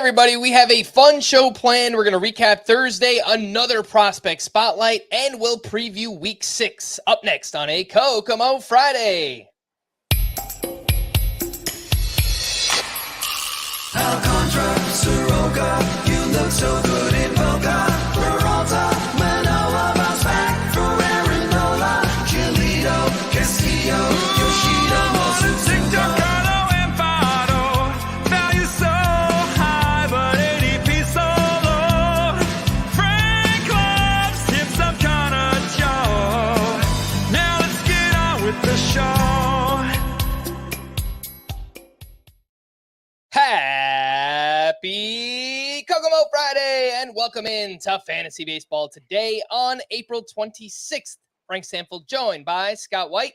everybody, we have a fun show planned. We're going to recap Thursday, another prospect spotlight, and we'll preview week 6 up next on a Kokomo Friday. Alcantara, Soroka, you look so good in Boca. Peralta, Manoa, bounce back for Aaron Giolito, Castillo, Yoshida, Mosu, Carlo, and Fado. Value so high, but ADP so low. Frank loves him some kind of Joe. Now let's get on with the show. Happy Kokomo Friday and welcome in to Fantasy Baseball today on April 26th. Frank Stampfl joined by Scott White.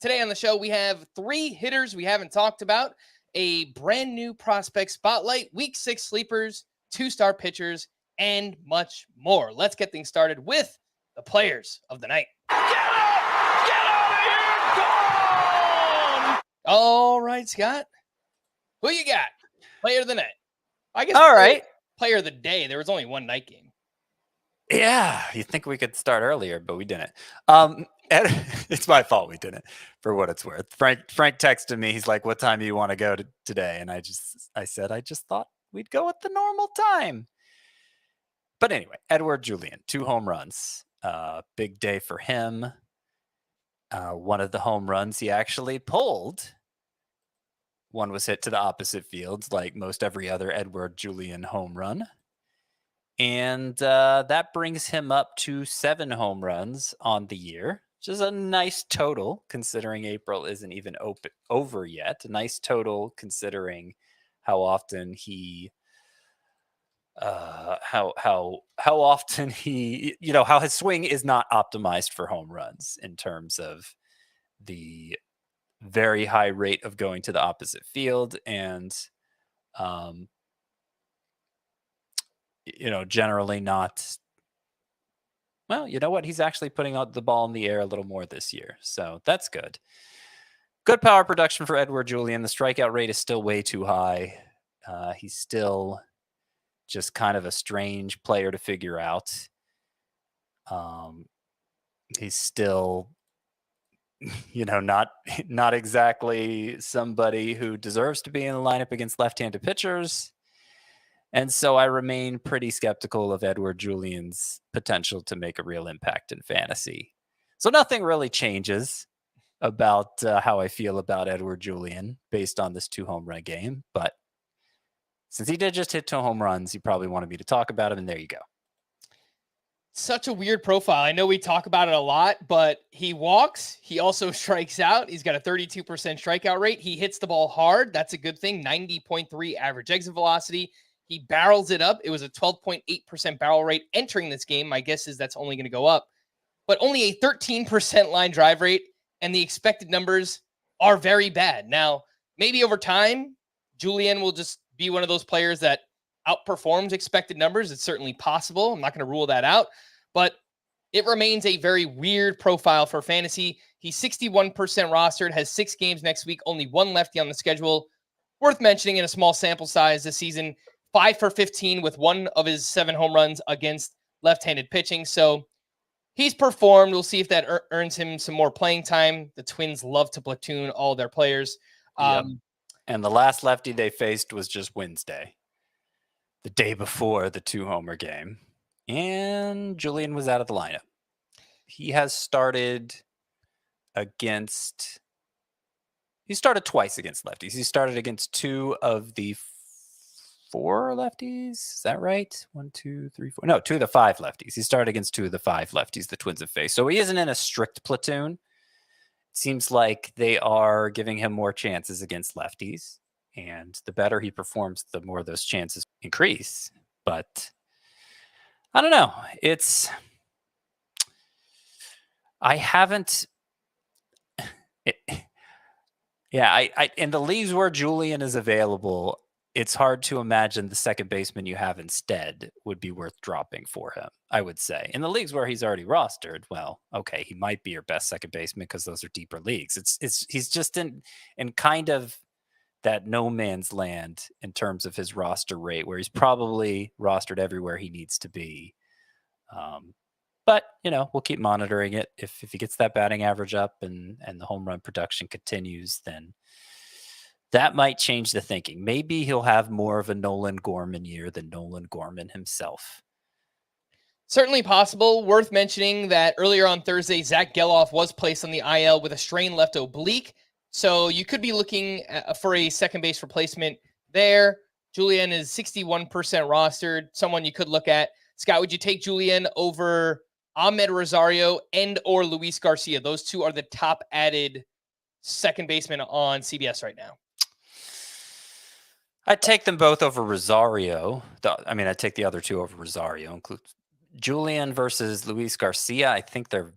Today on the show, we have 3 hitters we haven't talked about, a brand new prospect spotlight, week 6 sleepers, 2-star pitchers, and much more. Let's get things started with the players of the night. Get out of here! Gone! All right, Scott. Who you got? Player of the night. I guess. All right. Player of the day. There was only one night game. Yeah, you think we could start earlier, but we didn't. It's my fault we didn't, for what it's worth. Frank texted me. He's like, "What time do you want to go today?" And I said, I just thought we'd go at the normal time. But anyway, Edouard Julien, 2 home runs. Big day for him. One of the home runs he actually pulled. One was hit to the opposite field, like most every other Edouard Julien home run. And that brings him up to 7 home runs on the year, which is a nice total considering April isn't even over yet. A nice total considering how often he, how often he, how his swing is not optimized for home runs in terms of the very high rate of going to the opposite field and, generally not. Well, you know what? He's actually putting out the ball in the air a little more this year. So that's good. Good power production for Edouard Julien. The strikeout rate is still way too high. He's still just kind of a strange player to figure out. He's still, not exactly somebody who deserves to be in the lineup against left-handed pitchers. And so I remain pretty skeptical of Edouard Julien's potential to make a real impact in fantasy. So nothing really changes about how I feel about Edouard Julien based on this 2 home run game. But since he did just hit 2 home runs, you probably wanted me to talk about him, and there you go. Such a weird profile. I know we talk about it a lot, but he walks. He also strikes out. He's got a 32% strikeout rate. He hits the ball hard. That's a good thing. 90.3 average exit velocity. He barrels it up. It was a 12.8% barrel rate entering this game. My guess is that's only going to go up. But only a 13% line drive rate, and the expected numbers are very bad. Now, maybe over time, Julien will just be one of those players that outperforms expected numbers. It's certainly possible. I'm not going to rule that out. But it remains a very weird profile for fantasy. He's 61% rostered, has 6 games next week, only 1 lefty on the schedule. Worth mentioning in a small sample size this season, 5 for 15 with 1 of his 7 home runs against left-handed pitching. So he's performed. We'll see if that earns him some more playing time. The Twins love to platoon all their players. Yep. And the last lefty they faced was just Wednesday, the day before the 2-homer game. And Julien was out of the lineup. He has started he started twice against lefties. He started against 2 of the 4 lefties. Is that right? 1, 2, 3, 4. No, 2 of the 5 lefties. He started against 2 of the 5 lefties the Twins have faced. So he isn't in a strict platoon. It seems like they are giving him more chances against lefties. And the better he performs, the more those chances increase. But I don't know. In the leagues where Julien is available, it's hard to imagine the second baseman you have instead would be worth dropping for him, I would say. In the leagues where he's already rostered, well, okay, he might be your best second baseman because those are deeper leagues. He's just in kind of that no man's land in terms of his roster rate, where he's probably rostered everywhere he needs to be. But we'll keep monitoring it. If he gets that batting average up and the home run production continues, then that might change the thinking. Maybe he'll have more of a Nolan Gorman year than Nolan Gorman himself. Certainly possible. Worth mentioning that earlier on Thursday, Zack Gelof was placed on the IL with a strained left oblique. So you could be looking for a second base replacement there. Julien is 61% rostered. Someone you could look at. Scott, would you take Julien over Ahmed Rosario and or Luis Garcia? Those two are the top added second baseman on CBS right now. I'd take them both over Rosario. I'd take the other two over Rosario. Include Julien versus Luis Garcia. I think they're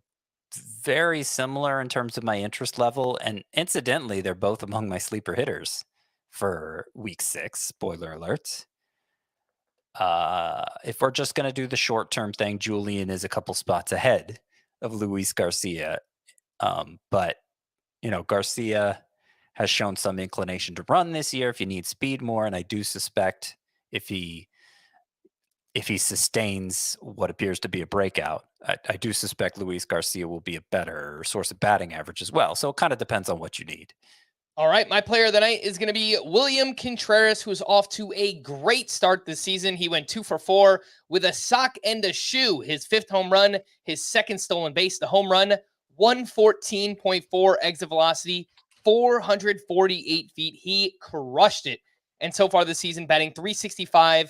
very similar in terms of my interest level. And incidentally, they're both among my sleeper hitters for week 6. Spoiler alert. If we're just going to do the short-term thing, Julien is a couple spots ahead of Luis Garcia. But Garcia has shown some inclination to run this year if you need speed more. And I do suspect if he sustains what appears to be a breakout, I do suspect Luis Garcia will be a better source of batting average as well. So it kind of depends on what you need. All right, my player of the night is going to be William Contreras, who's off to a great start this season. He went 2 for 4 with a sock and a shoe. His 5th home run, his 2nd stolen base, the home run, 114.4 exit velocity, 448 feet. He crushed it. And so far this season, batting .365,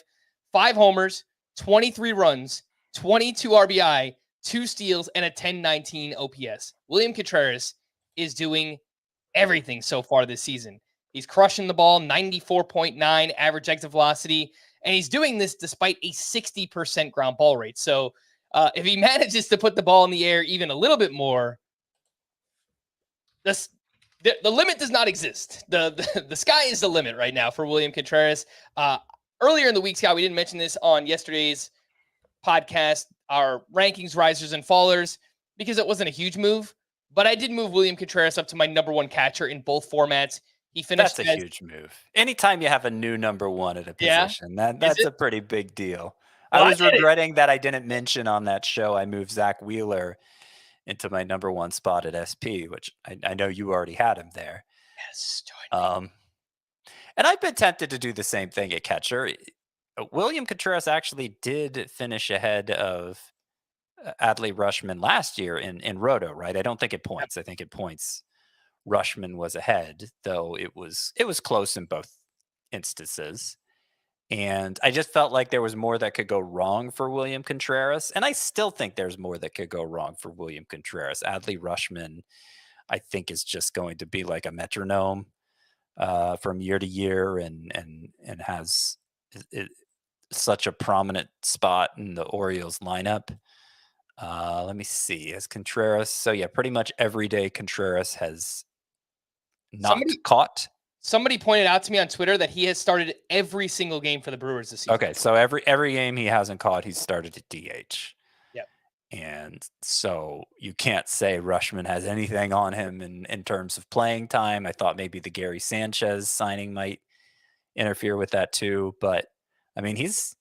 5 homers, 23 runs, 22 RBI, 2 steals, and a 1019 OPS. William Contreras is doing everything so far this season. He's crushing the ball, 94.9 average exit velocity, and he's doing this despite a 60% ground ball rate. So if he manages to put the ball in the air even a little bit more, the limit does not exist. The sky is the limit right now for William Contreras. Earlier in the week, Scott, we didn't mention this on yesterday's podcast, our rankings, risers and fallers, because it wasn't a huge move. But I did move William Contreras up to my number 1 catcher in both formats. He finished. That's a huge move. Anytime you have a new number 1 at a position, that's a pretty big deal. Well, I was regretting that I didn't mention on that show I moved Zack Wheeler into my number 1 spot at SP, which I know you already had him there. Yes. And I've been tempted to do the same thing at catcher. William Contreras actually did finish ahead of Adley Rutschman last year in Roto, right? I don't think it points. I think it points Rutschman was ahead, though it was close in both instances. And I just felt like there was more that could go wrong for William Contreras. And I still think there's more that could go wrong for William Contreras. Adley Rutschman, I think, is just going to be like a metronome from year to year and has such a prominent spot in the Orioles lineup. Let me see. As Contreras, so yeah, pretty much every day Contreras has not caught. Somebody pointed out to me on Twitter that he has started every single game for the Brewers this season. Okay, so every game he hasn't caught, he's started at DH. Yep. And so you can't say Rutschman has anything on him in terms of playing time. I thought maybe the Gary Sanchez signing might interfere with that too. But I mean, he's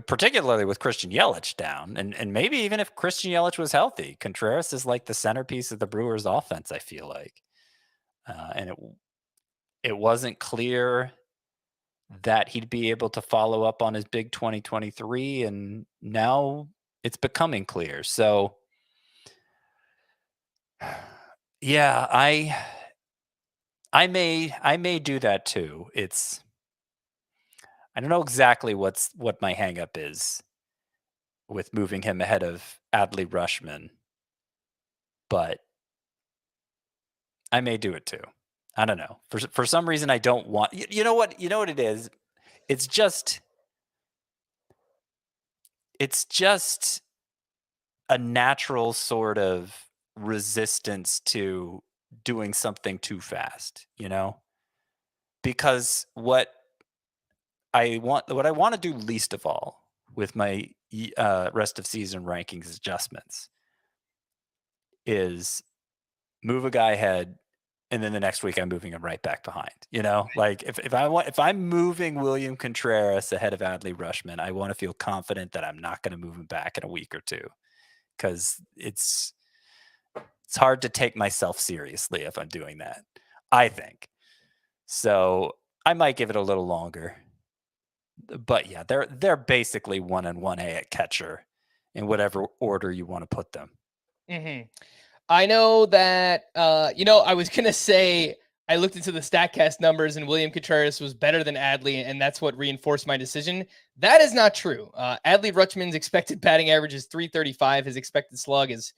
particularly with Christian Yelich down, and maybe even if Christian Yelich was healthy, Contreras is like the centerpiece of the Brewers offense, I feel like. And it wasn't clear that he'd be able to follow up on his big 2023, and now it's becoming clear. So yeah, I may do that too. I don't know exactly what my hang up is with moving him ahead of Adley Rutschman, but I may do it too. I don't know. For some reason, I don't want. You know what? You know what it is. It's just a natural sort of resistance to doing something too fast. Because what I want to do least of all with my rest of season rankings adjustments is move a guy ahead and then the next week I'm moving him right back behind. Like if I'm moving William Contreras ahead of Adley Rutschman, I want to feel confident that I'm not going to move him back in a week or two, because it's hard to take myself seriously if I'm doing that, I think. So I might give it a little longer. But yeah, they're basically 1 and 1A at catcher in whatever order you want to put them. Mm-hmm. I know that, I was going to say, I looked into the StatCast numbers and William Contreras was better than Adley, and that's what reinforced my decision. That is not true. Adley Rutschman's expected batting average is .335. His expected slug is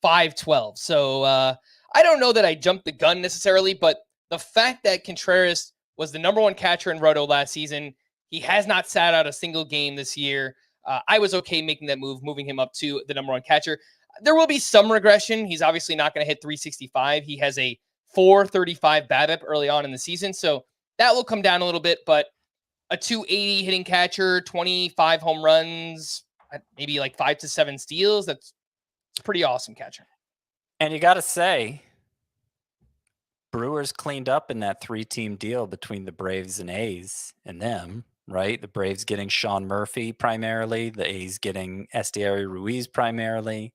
.512. So I don't know that I jumped the gun necessarily, but the fact that Contreras was the number 1 catcher in Roto last season, he has not sat out a single game this year. I was okay making that move, moving him up to the number 1 catcher. There will be some regression. He's obviously not going to hit 365. He has a 435 BABIP early on in the season, so that will come down a little bit, but a 280 hitting catcher, 25 home runs, maybe like 5 to 7 steals, that's pretty awesome catcher. And you got to say, Brewers cleaned up in that 3-team deal between the Braves and A's and them, right? The Braves getting Sean Murphy primarily, the A's getting Estieri Ruiz primarily,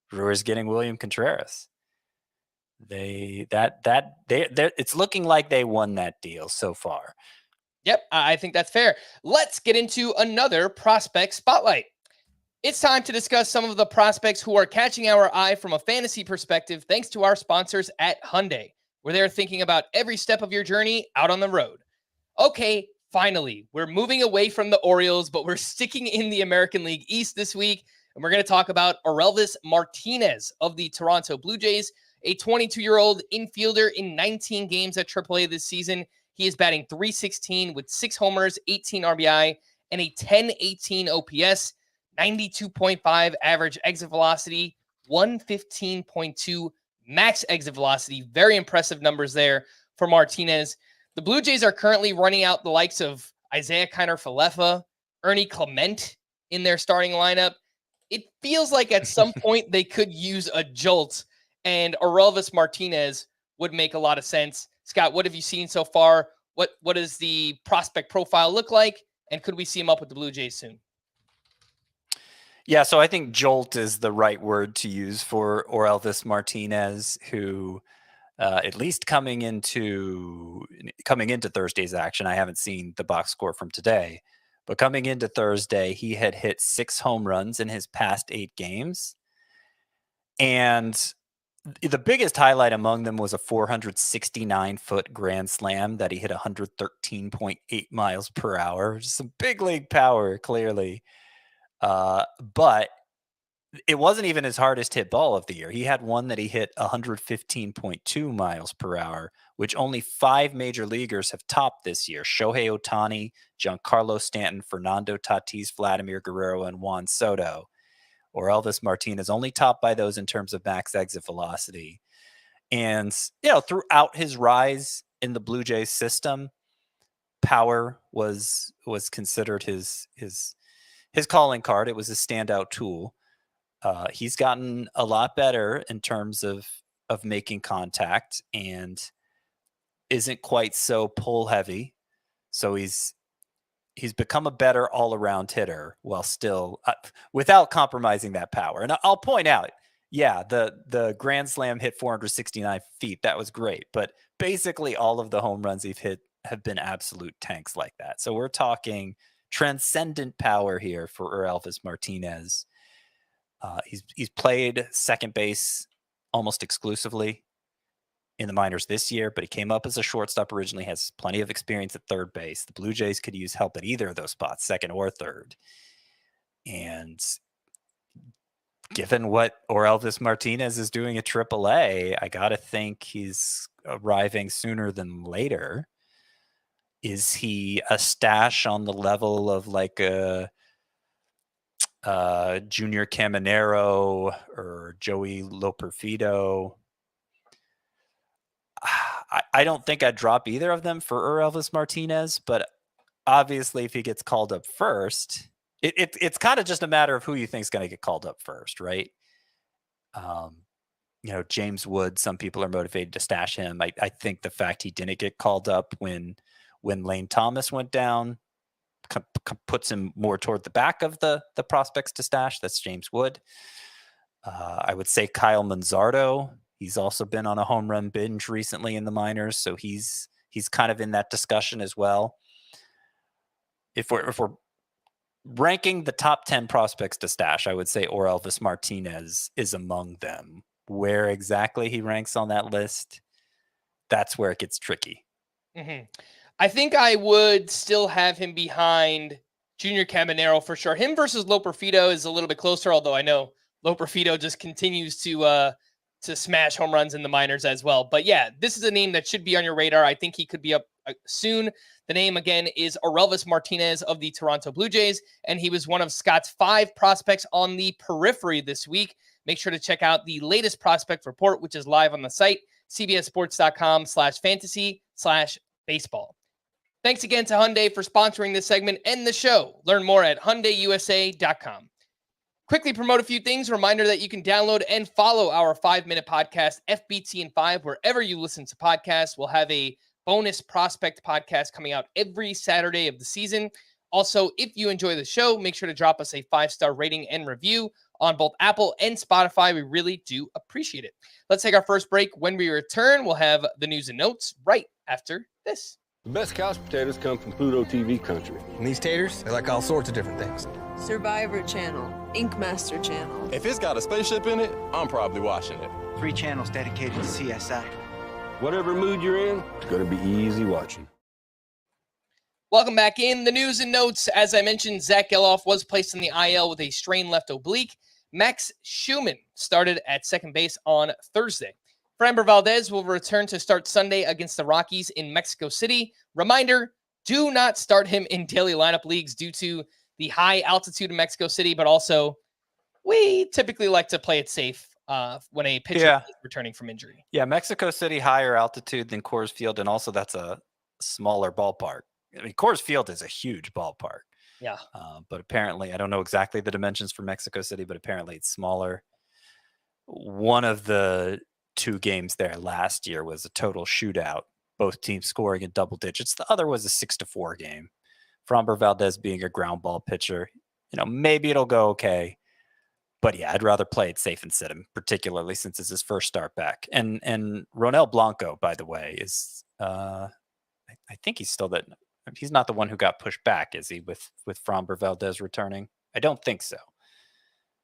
Brewers getting William Contreras. It's looking like they won that deal so far. Yep, I think that's fair. Let's get into another prospect spotlight. It's time to discuss some of the prospects who are catching our eye from a fantasy perspective, thanks to our sponsors at Hyundai, where they're thinking about every step of your journey out on the road. Okay, finally, we're moving away from the Orioles, but we're sticking in the American League East this week. And we're going to talk about Orelvis Martinez of the Toronto Blue Jays, a 22-year-old infielder in 19 games at AAA this season. He is batting .316 with 6 homers, 18 RBI, and a .1018 OPS, 92.5 average exit velocity, 115.2 max exit velocity. Very impressive numbers there for Martinez. The Blue Jays are currently running out the likes of Isaiah Kiner-Falefa, Ernie Clement in their starting lineup. It feels like at some point they could use a jolt, and Orelvis Martinez would make a lot of sense. Scott, what have you seen so far? What does the prospect profile look like? And could we see him up with the Blue Jays soon? Yeah, so I think jolt is the right word to use for Orelvis Martinez, who at least coming into Thursday's action, I haven't seen the box score from today, but coming into Thursday, he had hit 6 home runs in his past 8 games. And the biggest highlight among them was a 469-foot grand slam that he hit 113.8 miles per hour. Just some big league power, clearly. But it wasn't even his hardest hit ball of the year. He had one that he hit 115.2 miles per hour, which only 5 major leaguers have topped this year: Shohei Ohtani, Giancarlo Stanton, Fernando Tatis, Vladimir Guerrero, and Juan Soto. Orelvis Martinez only topped by those in terms of max exit velocity. And, throughout his rise in the Blue Jays system, power was considered his calling card. It was a standout tool. He's gotten a lot better in terms of making contact and isn't quite so pull heavy. So he's become a better all-around hitter while still without compromising that power. And I'll point out, yeah, the grand slam hit 469 feet. That was great. But basically all of the home runs he's hit have been absolute tanks like that. So we're talking transcendent power here for Orelvis Martinez. He's played second base almost exclusively in the minors this year, but he came up as a shortstop originally, has plenty of experience at third base. The Blue Jays could use help at either of those spots, second or third. And given what Orelvis Martinez is doing at AAA, I got to think he's arriving sooner than later. Is he a stash on the level of like a Junior Caminero or Joey Loperfido? I don't think I'd drop either of them for Orelvis Martinez, but obviously if he gets called up first, it's kind of just a matter of who you think is going to get called up first, right? James Wood, some people are motivated to stash him. I think the fact he didn't get called up when Lane Thomas went down puts him more toward the back of the prospects to stash. That's James Wood. I would say Kyle Manzardo. He's also been on a home run binge recently in the minors, so he's kind of in that discussion as well. If we're ranking the top 10 prospects to stash, I would say Orelvis Martinez is among them. Where exactly he ranks on that list, that's where it gets tricky. Mm-hmm. I think I would still have him behind Junior Caminero for sure. Him versus Loperfido is a little bit closer, although I know Loperfido just continues to smash home runs in the minors as well. But yeah, this is a name that should be on your radar. I think he could be up soon. The name again is Orelvis Martinez of the Toronto Blue Jays, and he was one of Scott's 5 prospects on the periphery this week. Make sure to check out the latest prospect report, which is live on the site, cbssports.com/fantasy/baseball. Thanks again to Hyundai for sponsoring this segment and the show. Learn more at HyundaiUSA.com. Quickly promote a few things. Reminder that you can download and follow our 5-minute podcast, FBT and 5, wherever you listen to podcasts. We'll have a bonus prospect podcast coming out every Saturday of the season. Also, if you enjoy the show, make sure to drop us a 5-star rating and review on both Apple and Spotify. We really do appreciate it. Let's take our first break. When we return, we'll have the news and notes right after this. The best couch potatoes come from Pluto TV country. And these taters, they like all sorts of different things. Survivor Channel, Ink Master Channel. If it's got a spaceship in it, I'm probably watching it. 3 channels dedicated to CSI. Whatever mood you're in, it's going to be easy watching. Welcome back in the news and notes. As I mentioned, Zack Gelof was placed in the IL with a strained left oblique. Max Schumann started at second base on Thursday. Framber Valdez will return to start Sunday against the Rockies in Mexico City. Reminder, do not start him in daily lineup leagues due to the high altitude in Mexico City, but also we typically like to play it safe when a pitcher is returning from injury. Yeah, Mexico City, higher altitude than Coors Field, and also that's a smaller ballpark. I mean, Coors Field is a huge ballpark. Yeah. But apparently, I don't know exactly the dimensions for Mexico City, but apparently it's smaller. One of the 2 games there last year was a total shootout, both teams scoring in double digits. The other was a 6-4 game. Framber Valdez being a ground ball pitcher, maybe it'll go okay. But yeah, I'd rather play it safe and sit him, particularly since it's his first start back. And Ronel Blanco, by the way, is I think he's still that. He's not the one who got pushed back, is he? With Framber Valdez returning, I don't think so,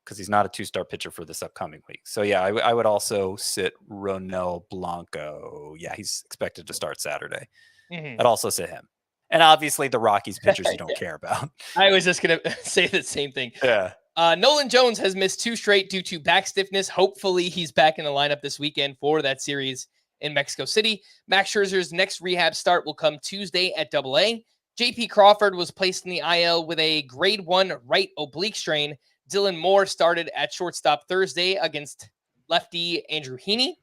because he's not a 2-star pitcher for this upcoming week. So yeah, I would also sit Ronel Blanco. Yeah, he's expected to start Saturday. Mm-hmm. I'd also sit him. And obviously the Rockies pitchers you don't care about. I was just going to say the same thing. Yeah. Nolan Jones has missed 2 straight due to back stiffness. Hopefully he's back in the lineup this weekend for that series in Mexico City. Max Scherzer's next rehab start will come Tuesday at AA. JP Crawford was placed in the IL with a grade 1 right oblique strain. Dylan Moore started at shortstop Thursday against lefty Andrew Heaney.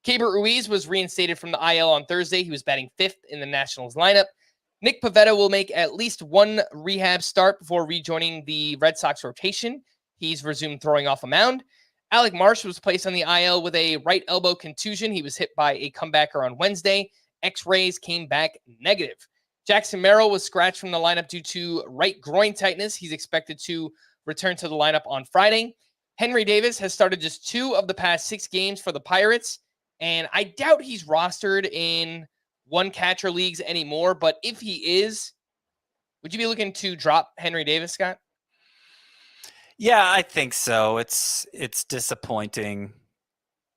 Keibert Ruiz was reinstated from the IL on Thursday. He was batting 5th in the Nationals lineup. Nick Pivetta will make at least 1 rehab start before rejoining the Red Sox rotation. He's resumed throwing off a mound. Alec Marsh was placed on the IL with a right elbow contusion. He was hit by a comebacker on Wednesday. X-rays came back negative. Jackson Merrill was scratched from the lineup due to right groin tightness. He's expected to return to the lineup on Friday. Henry Davis has started just 2 of the past 6 games for the Pirates, and I doubt he's rostered in one catcher leagues anymore, but if he is, would you be looking to drop Henry Davis, Scott? Yeah, I think so. It's disappointing.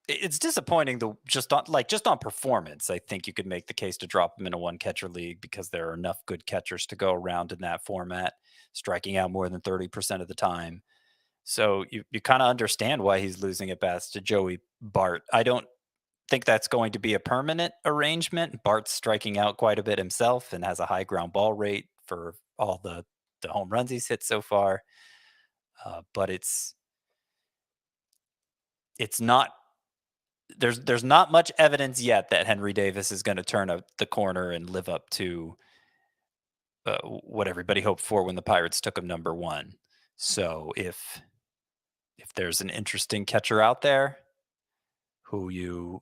It's disappointing just on performance. I think you could make the case to drop him in a 1 catcher league because there are enough good catchers to go around in that format, striking out more than 30% of the time. So you kind of understand why he's losing at bats to Joey Bart. I don't think that's going to be a permanent arrangement. Bart's striking out quite a bit himself and has a high ground ball rate for all the home runs he's hit so far. But it's not, there's not much evidence yet that Henry Davis is going to turn the corner and live up to what everybody hoped for when the Pirates took him number 1. So if there's an interesting catcher out there who you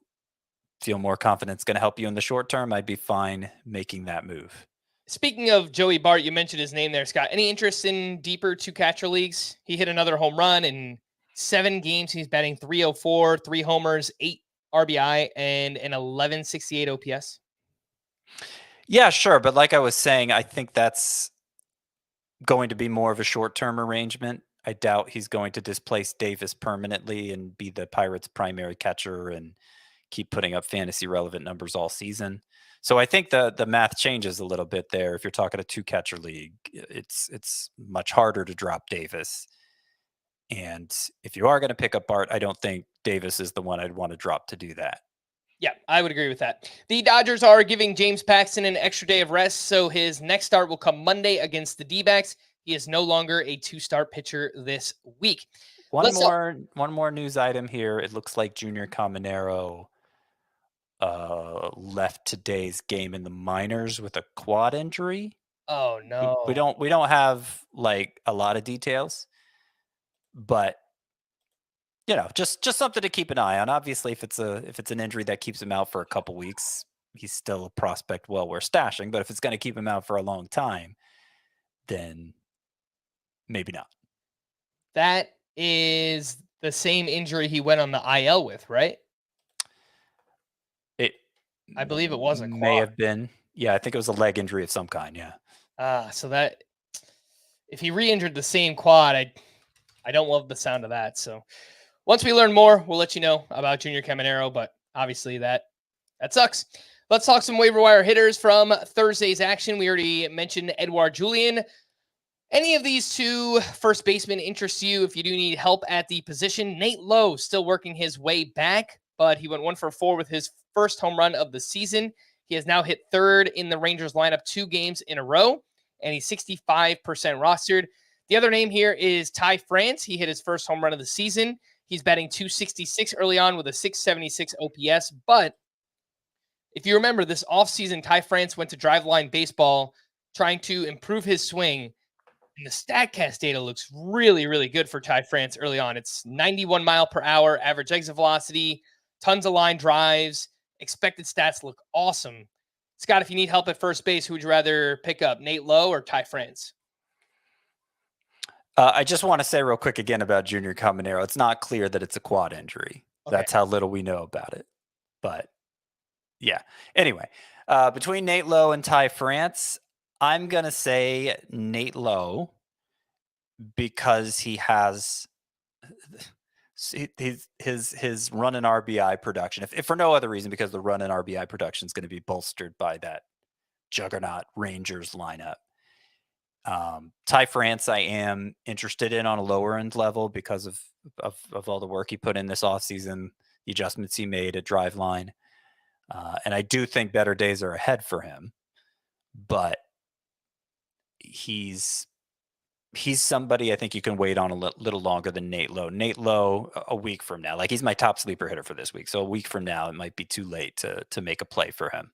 feel more confident is going to help you in the short term, I'd be fine making that move. Speaking of Joey Bart, you mentioned his name there, Scott. Any interest in deeper 2-catcher leagues? He hit another home run in 7 games. He's batting 304, 3 homers, 8 RBI, and an 1168 OPS. Yeah, sure. But like I was saying, I think that's going to be more of a short-term arrangement. I doubt he's going to displace Davis permanently and be the Pirates' primary catcher and keep putting up fantasy relevant numbers all season. So I think the math changes a little bit there. If you're talking a 2-catcher league, it's much harder to drop Davis. And if you are going to pick up Bart, I don't think Davis is the one I'd want to drop to do that. Yeah, I would agree with that. The Dodgers are giving James Paxton an extra day of rest, so his next start will come Monday against the D-backs. He is no longer a 2-start pitcher this week. One more news item here. It looks like Junior Caminero left today's game in the minors with a quad injury. Oh no. We don't have like a lot of details, but just something to keep an eye on. Obviously, if it's an injury that keeps him out for a couple weeks, he's still a prospect well worth stashing. But if it's going to keep him out for a long time, then maybe not. That is the same injury he went on the IL with, right? I believe it was a quad. May have been. Yeah, I think it was a leg injury of some kind. Yeah. So that if he re-injured the same quad, I don't love the sound of that. So once we learn more, we'll let you know about Junior Caminero, but obviously that sucks. Let's talk some waiver wire hitters from Thursday's action. We already mentioned Edouard Julien. Any of these 2 first basemen interest you if you do need help at the position? Nate Lowe still working his way back, but he went 1 for 4 with his first home run of the season. He has now hit 3rd in the Rangers lineup 2 games in a row, and he's 65% rostered. The other name here is Ty France. He hit his first home run of the season. He's batting 266 early on with a 676 OPS. But if you remember this offseason, Ty France went to Driveline Baseball trying to improve his swing. And the StatCast data looks really, really good for Ty France early on. It's 91 mile per hour, average exit velocity, tons of line drives, expected stats look awesome. Scott, if you need help at first base, who would you rather pick up, Nate Lowe or Ty France? I just want to say real quick again about Junior Caminero. It's not clear that it's a quad injury. Okay. That's how little we know about it. But yeah. Anyway, between Nate Lowe and Ty France, I'm going to say Nate Lowe because he has his run and RBI production. If for no other reason, because the run and RBI production is going to be bolstered by that juggernaut Rangers lineup. Ty France, I am interested in on a lower end level because of all the work he put in this offseason, the adjustments he made at Driveline. And I do think better days are ahead for him, but he's somebody I think you can wait on a little longer than Nate Lowe. Nate Lowe a week from now, like he's my top sleeper hitter for this week. So a week from now, it might be too late to make a play for him.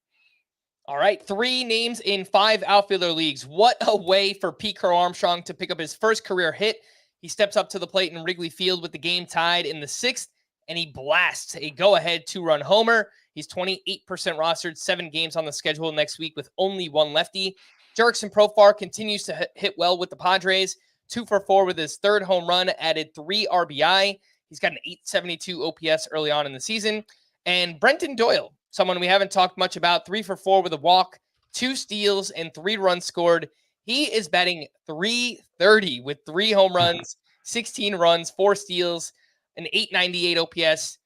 All right, 3 names in 5 outfielder leagues. What a way for Pete Crow Armstrong to pick up his first career hit. He steps up to the plate in Wrigley Field with the game tied in the 6th, and he blasts a go-ahead 2-run homer. He's 28% rostered, 7 games on the schedule next week with only 1 lefty. Jurickson Profar continues to hit well with the Padres. 2 for 4 with his 3rd home run, added 3 RBI. He's got an 872 OPS early on in the season. And Brenton Doyle, someone we haven't talked much about, 3 for 4 with a walk, 2 steals, and 3 runs scored. He is batting .330 with 3 home runs, 16 runs, 4 steals, an 898 OPS.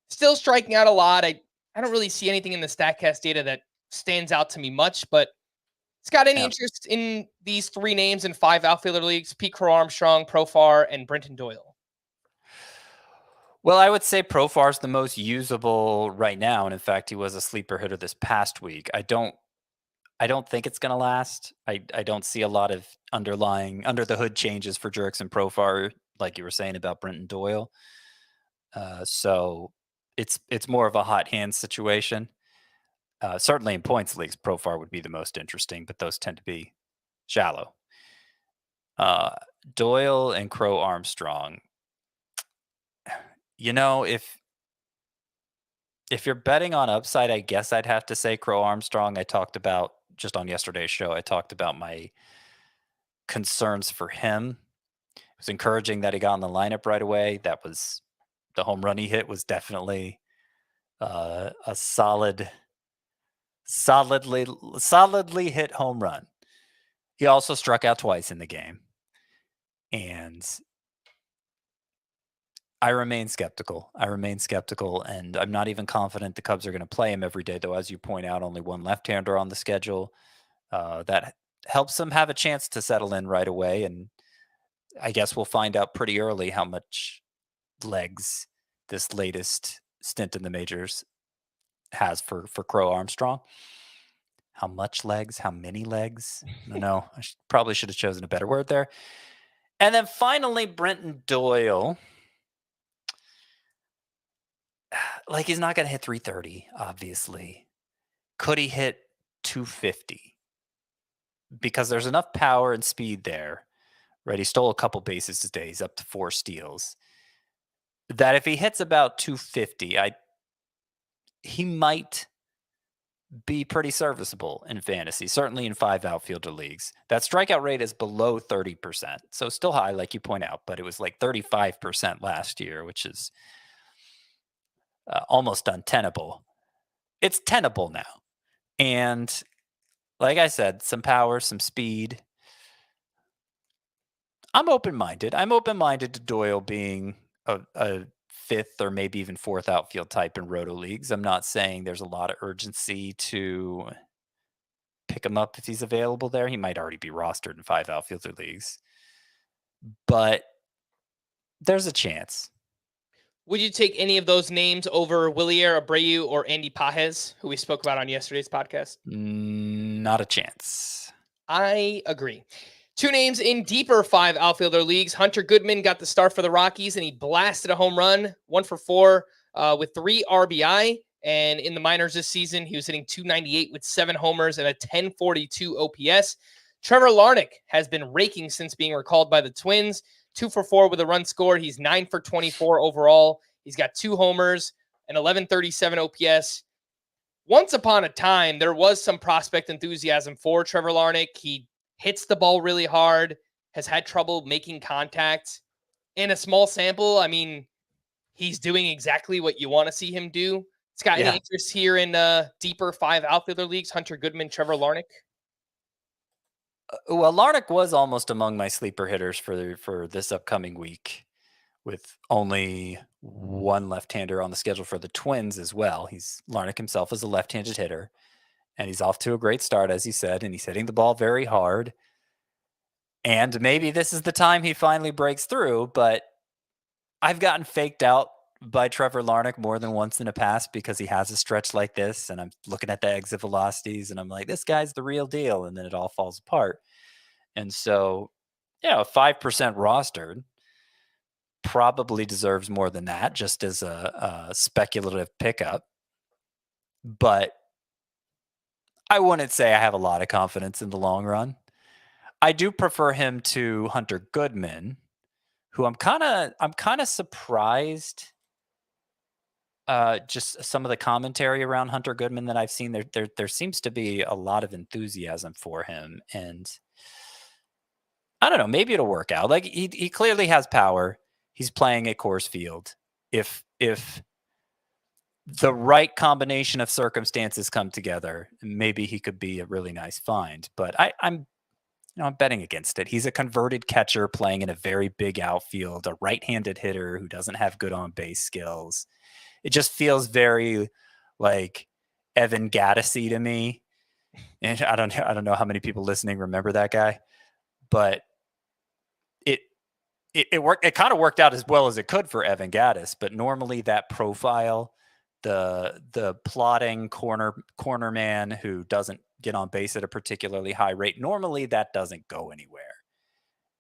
Still striking out a lot. I don't really see anything in the StatCast data that stands out to me much, but Scott, any interest in these 3 names in 5 outfielder leagues? Pete Crow Armstrong, Profar, and Brenton Doyle. Well, I would say Profar's the most usable right now, and in fact, he was a sleeper hitter this past week. I don't think it's going to last. I don't see a lot of underlying under the hood changes for Jurickson Profar, like you were saying about Brenton Doyle. So it's more of a hot hand situation. Certainly in points leagues, Profar would be the most interesting, but those tend to be shallow. Doyle and Crow Armstrong. If if you're betting on upside, I guess I'd have to say Crow Armstrong. I talked about just on yesterday's show, I talked about my concerns for him. It was encouraging that he got in the lineup right away. That was the home run he hit was definitely a solidly hit home run. He also struck out twice in the game. And I remain skeptical. And I'm not even confident the Cubs are going to play him every day, though, as you point out, only one left-hander on the schedule. That helps them have a chance to settle in right away. And I guess we'll find out pretty early how much legs this latest stint in the majors has for Crow Armstrong. How much legs? How many legs? I don't know. Probably should have chosen a better word there. And then finally, Brenton Doyle. Like, he's not going to hit 330, obviously. Could he hit 250? Because there's enough power and speed there, right? He stole a couple bases today. He's up to 4 steals. That if he hits about 250, he might be pretty serviceable in fantasy, certainly in 5 outfielder leagues. That strikeout rate is below 30%. So still high, like you point out, but it was like 35% last year, which is almost untenable. It's tenable now. And like I said, some power, some speed. I'm open-minded. To Doyle being a 5th or maybe even 4th outfield type in roto leagues. I'm not saying there's a lot of urgency to pick him up if he's available there. He might already be rostered in 5 outfielder leagues. But there's a chance. Would you take any of those names over Willier Abreu or Andy Pajes, who we spoke about on yesterday's podcast? Not a chance. I agree. 2 names in deeper 5 outfielder leagues. Hunter Goodman got the start for the Rockies, and he blasted a home run, 1 for 4 with 3 RBI. And in the minors this season, he was hitting .298 with 7 homers and a .1042 OPS. Trevor Larnach has been raking since being recalled by the Twins. 2 for 4 with a run scored. He's 9 for 24 overall. He's got 2 homers, an 1137 OPS. Once upon a time, there was some prospect enthusiasm for Trevor Larnach. He hits the ball really hard, has had trouble making contact. In a small sample, I mean, he's doing exactly what you want to see him do. Scott, any interest here in deeper 5 outfielder leagues? Hunter Goodman, Trevor Larnach? Well, Larnach was almost among my sleeper hitters for this upcoming week, with only one left-hander on the schedule for the Twins as well. Larnach himself is a left-handed hitter, and he's off to a great start, as you said, and he's hitting the ball very hard. And maybe this is the time he finally breaks through, but I've gotten faked out by Trevor Larnach more than once in the past because he has a stretch like this, and I'm looking at the exit velocities, and I'm like, this guy's the real deal, and then it all falls apart. And so, 5% rostered probably deserves more than that, just as a speculative pickup. But I wouldn't say I have a lot of confidence in the long run. I do prefer him to Hunter Goodman, who I'm kind of surprised. Just some of the commentary around Hunter Goodman that I've seen, there seems to be a lot of enthusiasm for him, and I don't know, maybe it'll work out. Like he clearly has power. He's playing at Coors Field. If the right combination of circumstances come together, maybe he could be a really nice find. But I'm betting against it. He's a converted catcher playing in a very big outfield, a right-handed hitter who doesn't have good on-base skills. It just feels very like Evan Gaddisy to me. And I don't know how many people listening remember that guy, but it worked. It kind of worked out as well as it could for Evan Gaddis, but normally that profile, the plodding corner man who doesn't get on base at a particularly high rate, normally that doesn't go anywhere.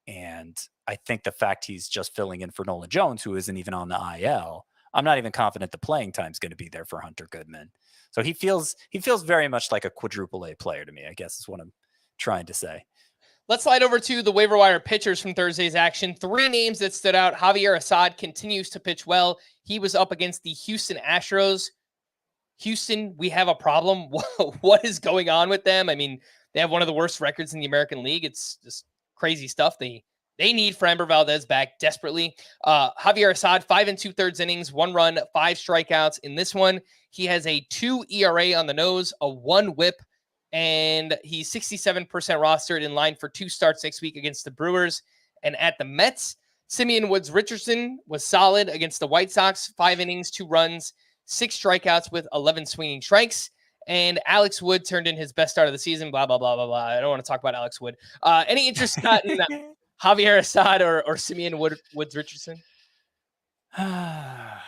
And I think the fact he's just filling in for Nolan Jones, who isn't even on the IL, I'm not even confident the playing time is going to be there for Hunter Goodman. So he feels very much like a quadruple A player to me, I guess is what I'm trying to say. Let's slide over to the waiver wire pitchers from Thursday's action. 3 names that stood out. Javier Assad continues to pitch well. He was up against the Houston Astros. Houston, we have a problem. What is going on with them? I mean, they have one of the worst records in the American League. It's just crazy stuff. They need Framber Valdez back desperately. Javier Assad, 5 2/3 innings, 1 run, 5 strikeouts. In this one, he has a 2 ERA on the nose, a 1 whip, and he's 67% rostered, in line for 2 starts next week against the Brewers and at the Mets. Simeon Woods Richardson was solid against the White Sox, 5 innings, 2 runs, 6 strikeouts with 11 swinging strikes. And Alex Wood turned in his best start of the season, blah, blah, blah, blah, blah. I don't want to talk about Alex Wood. Any interest, Scott, in Javier Assad or Simeon Woods Richardson? I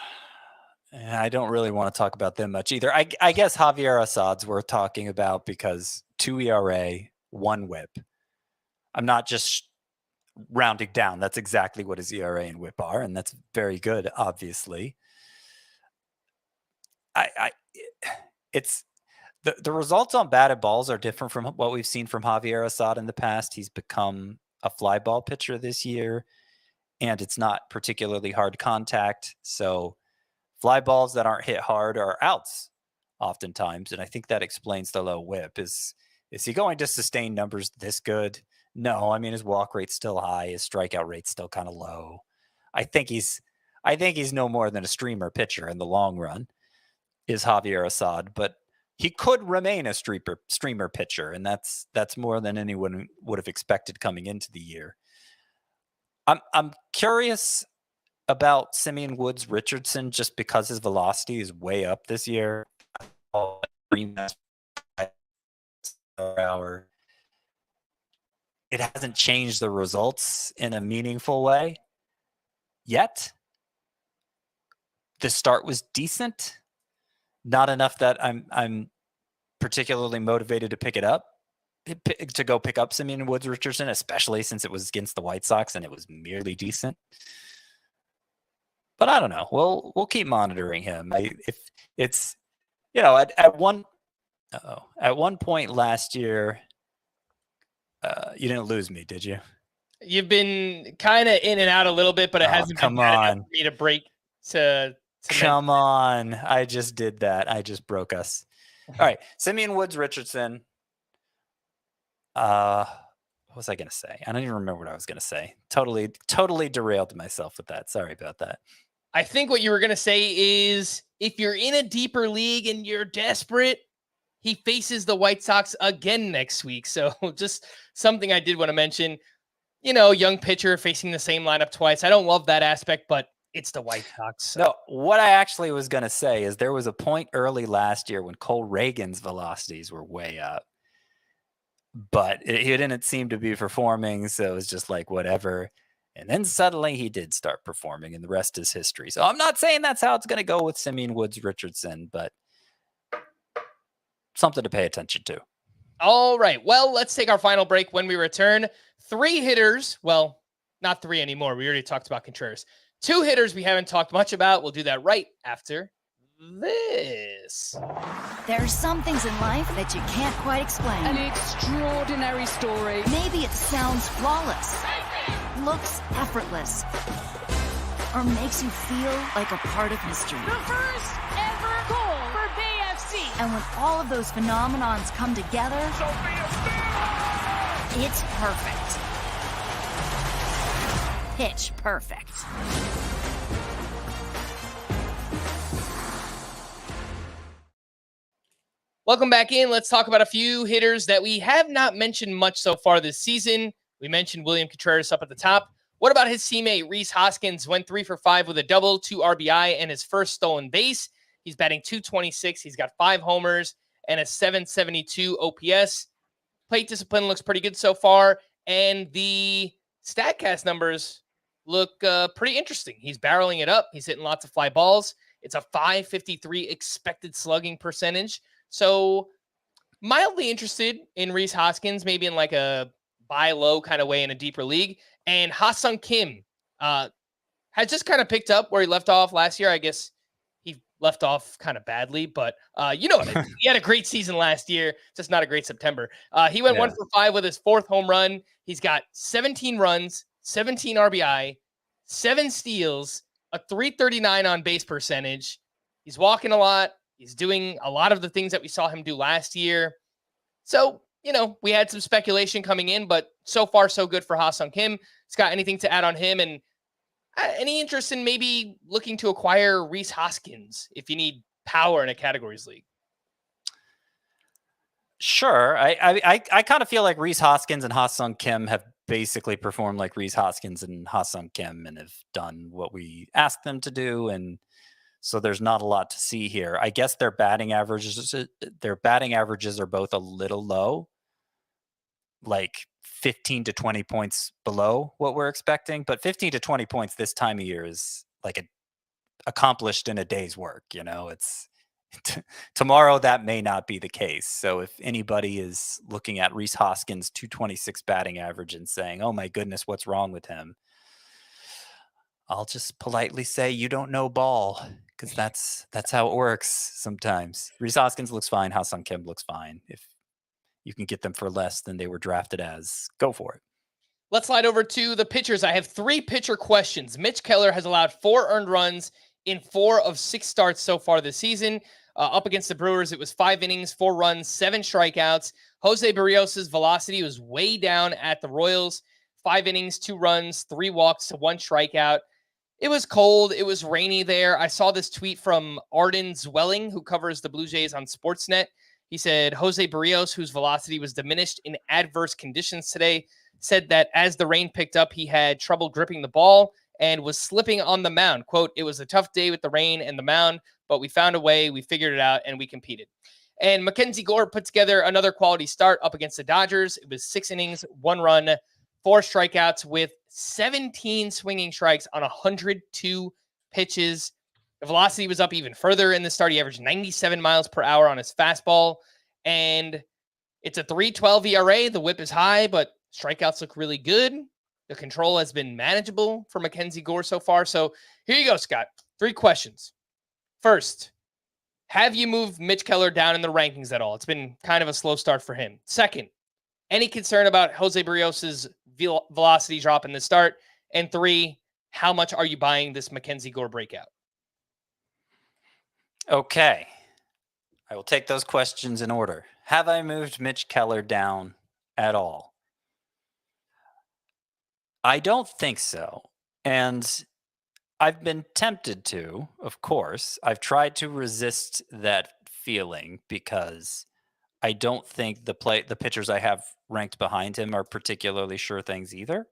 don't really want to talk about them much either. I guess Javier Assad's worth talking about because 2 ERA, 1 whip. I'm not just rounding down. That's exactly what his ERA and whip are, and that's very good, obviously. It's the results on batted balls are different from what we've seen from Javier Assad in the past. He's become a fly ball pitcher this year, and it's not particularly hard contact. So fly balls that aren't hit hard are outs oftentimes, and I think that explains the low whip. Is he going to sustain numbers this good? No, I mean, his walk rate's still high. His strikeout rate's still kind of low. I think he's no more than a streamer pitcher in the long run, is Javier Assad, but he could remain a streamer pitcher, and that's more than anyone would have expected coming into the year. I'm curious about Simeon Woods Richardson just because his velocity is way up this year. It hasn't changed the results in a meaningful way yet. The start was decent. Not enough that I'm particularly motivated to pick it up, to go pick up Simeon Woods Richardson, especially since it was against the White Sox and it was merely decent. But I don't know. We'll keep monitoring him. If it's, at one point last year, you didn't lose me, did you? You've been kind of in and out a little bit, but it hasn't been bad enough for me to break to Come on. I just did that. I just broke us. All right. Simeon Woods Richardson. What was I going to say? I don't even remember what I was going to say. Totally derailed myself with that. Sorry about that. I think what you were going to say is if you're in a deeper league and you're desperate, he faces the White Sox again next week. So just something I did want to mention, young pitcher facing the same lineup twice. I don't love that aspect, but it's the White Sox. So. No, what I actually was going to say is there was a point early last year when Cole Reagan's velocities were way up, but he didn't seem to be performing. So it was just like, whatever. And then suddenly he did start performing, and the rest is history. So I'm not saying that's how it's going to go with Simeon Woods Richardson, but something to pay attention to. All right. Well, let's take our final break. When we return, 3 hitters. Well, not 3 anymore. We already talked about Contreras. 2 hitters we haven't talked much about. We'll do that right after this. There are some things in life that you can't quite explain. An extraordinary story. Maybe it sounds flawless, looks effortless, or makes you feel like a part of history. The first ever goal for BFC. And when all of those phenomenons come together, it's perfect. Pitch perfect. Welcome back in. Let's talk about a few hitters that we have not mentioned much so far this season. We mentioned William Contreras up at the top. What about his teammate Rhys Hoskins? Went 3 for 5 with a double, 2 RBI, and his first stolen base. He's batting .226. He's got 5 homers and a .772 OPS. Plate discipline looks pretty good so far, and the StatCast numbers look pretty interesting. He's barreling it up. He's hitting lots of fly balls. It's a .553 expected slugging percentage. So mildly interested in Rhys Hoskins, maybe in like a buy low kind of way in a deeper league. And Ha-Sung Kim has just kind of picked up where he left off last year. I guess he left off kind of badly, but you know what I mean. He had a great season last year, just not a great September. He went 1 for 5 with his 4th home run. He's got 17 runs, 17 RBI, 7 steals, a .339 on base percentage. He's walking a lot. He's doing a lot of the things that we saw him do last year. So, we had some speculation coming in, but so far so good for Ha-Seong Kim. Scott, anything to add on him? And any interest in maybe looking to acquire Rhys Hoskins if you need power in a categories league? Sure. I kind of feel like Rhys Hoskins and Ha-Seong Kim have basically performed like Rhys Hoskins and Ha-Seong Kim and have done what we asked them to do. And so there's not a lot to see here. I guess their batting averages are both a little low, like 15 to 20 points below what we're expecting. But 15 to 20 points this time of year is like accomplished in a day's work. It's tomorrow that may not be the case. So if anybody is looking at Rhys Hoskins' 226 batting average and saying, "Oh my goodness, what's wrong with him?" I'll just politely say, "You don't know ball," because that's how it works sometimes. Rhys Hoskins looks fine. Ha-Seong Kim looks fine. If you can get them for less than they were drafted as, go for it. Let's slide over to the pitchers. I have 3 pitcher questions. Mitch Keller has allowed 4 earned runs in 4 of 6 starts so far this season. Up against the Brewers, it was 5 innings, 4 runs, 7 strikeouts. Jose Barrios' velocity was way down at the Royals. 5 innings, 2 runs, 3 walks to 1 strikeout. It was cold. It was rainy there. I saw this tweet from Arden Zwelling, who covers the Blue Jays on Sportsnet. He said, Jose Barrios, whose velocity was diminished in adverse conditions today, said that as the rain picked up, he had trouble gripping the ball and was slipping on the mound. Quote, "It was a tough day with the rain and the mound, but we found a way, we figured it out, and we competed." And Mackenzie Gore put together another quality start up against the Dodgers. It was 6 innings, 1 run, 4 strikeouts with 17 swinging strikes on 102 pitches. The velocity was up even further in the start. He averaged 97 miles per hour on his fastball. And it's a 3.12 ERA. The whip is high, but strikeouts look really good. The control has been manageable for Mackenzie Gore so far. So here you go, Scott. 3 questions. First, have you moved Mitch Keller down in the rankings at all? It's been kind of a slow start for him. Second, any concern about Jose Barrios' velocity drop in the start? And 3, how much are you buying this Mackenzie Gore breakout? Okay. I will take those questions in order. Have I moved Mitch Keller down at all? I don't think so. And I've been tempted to, of course. I've tried to resist that feeling because I don't think the pitchers I have ranked behind him are particularly sure things either.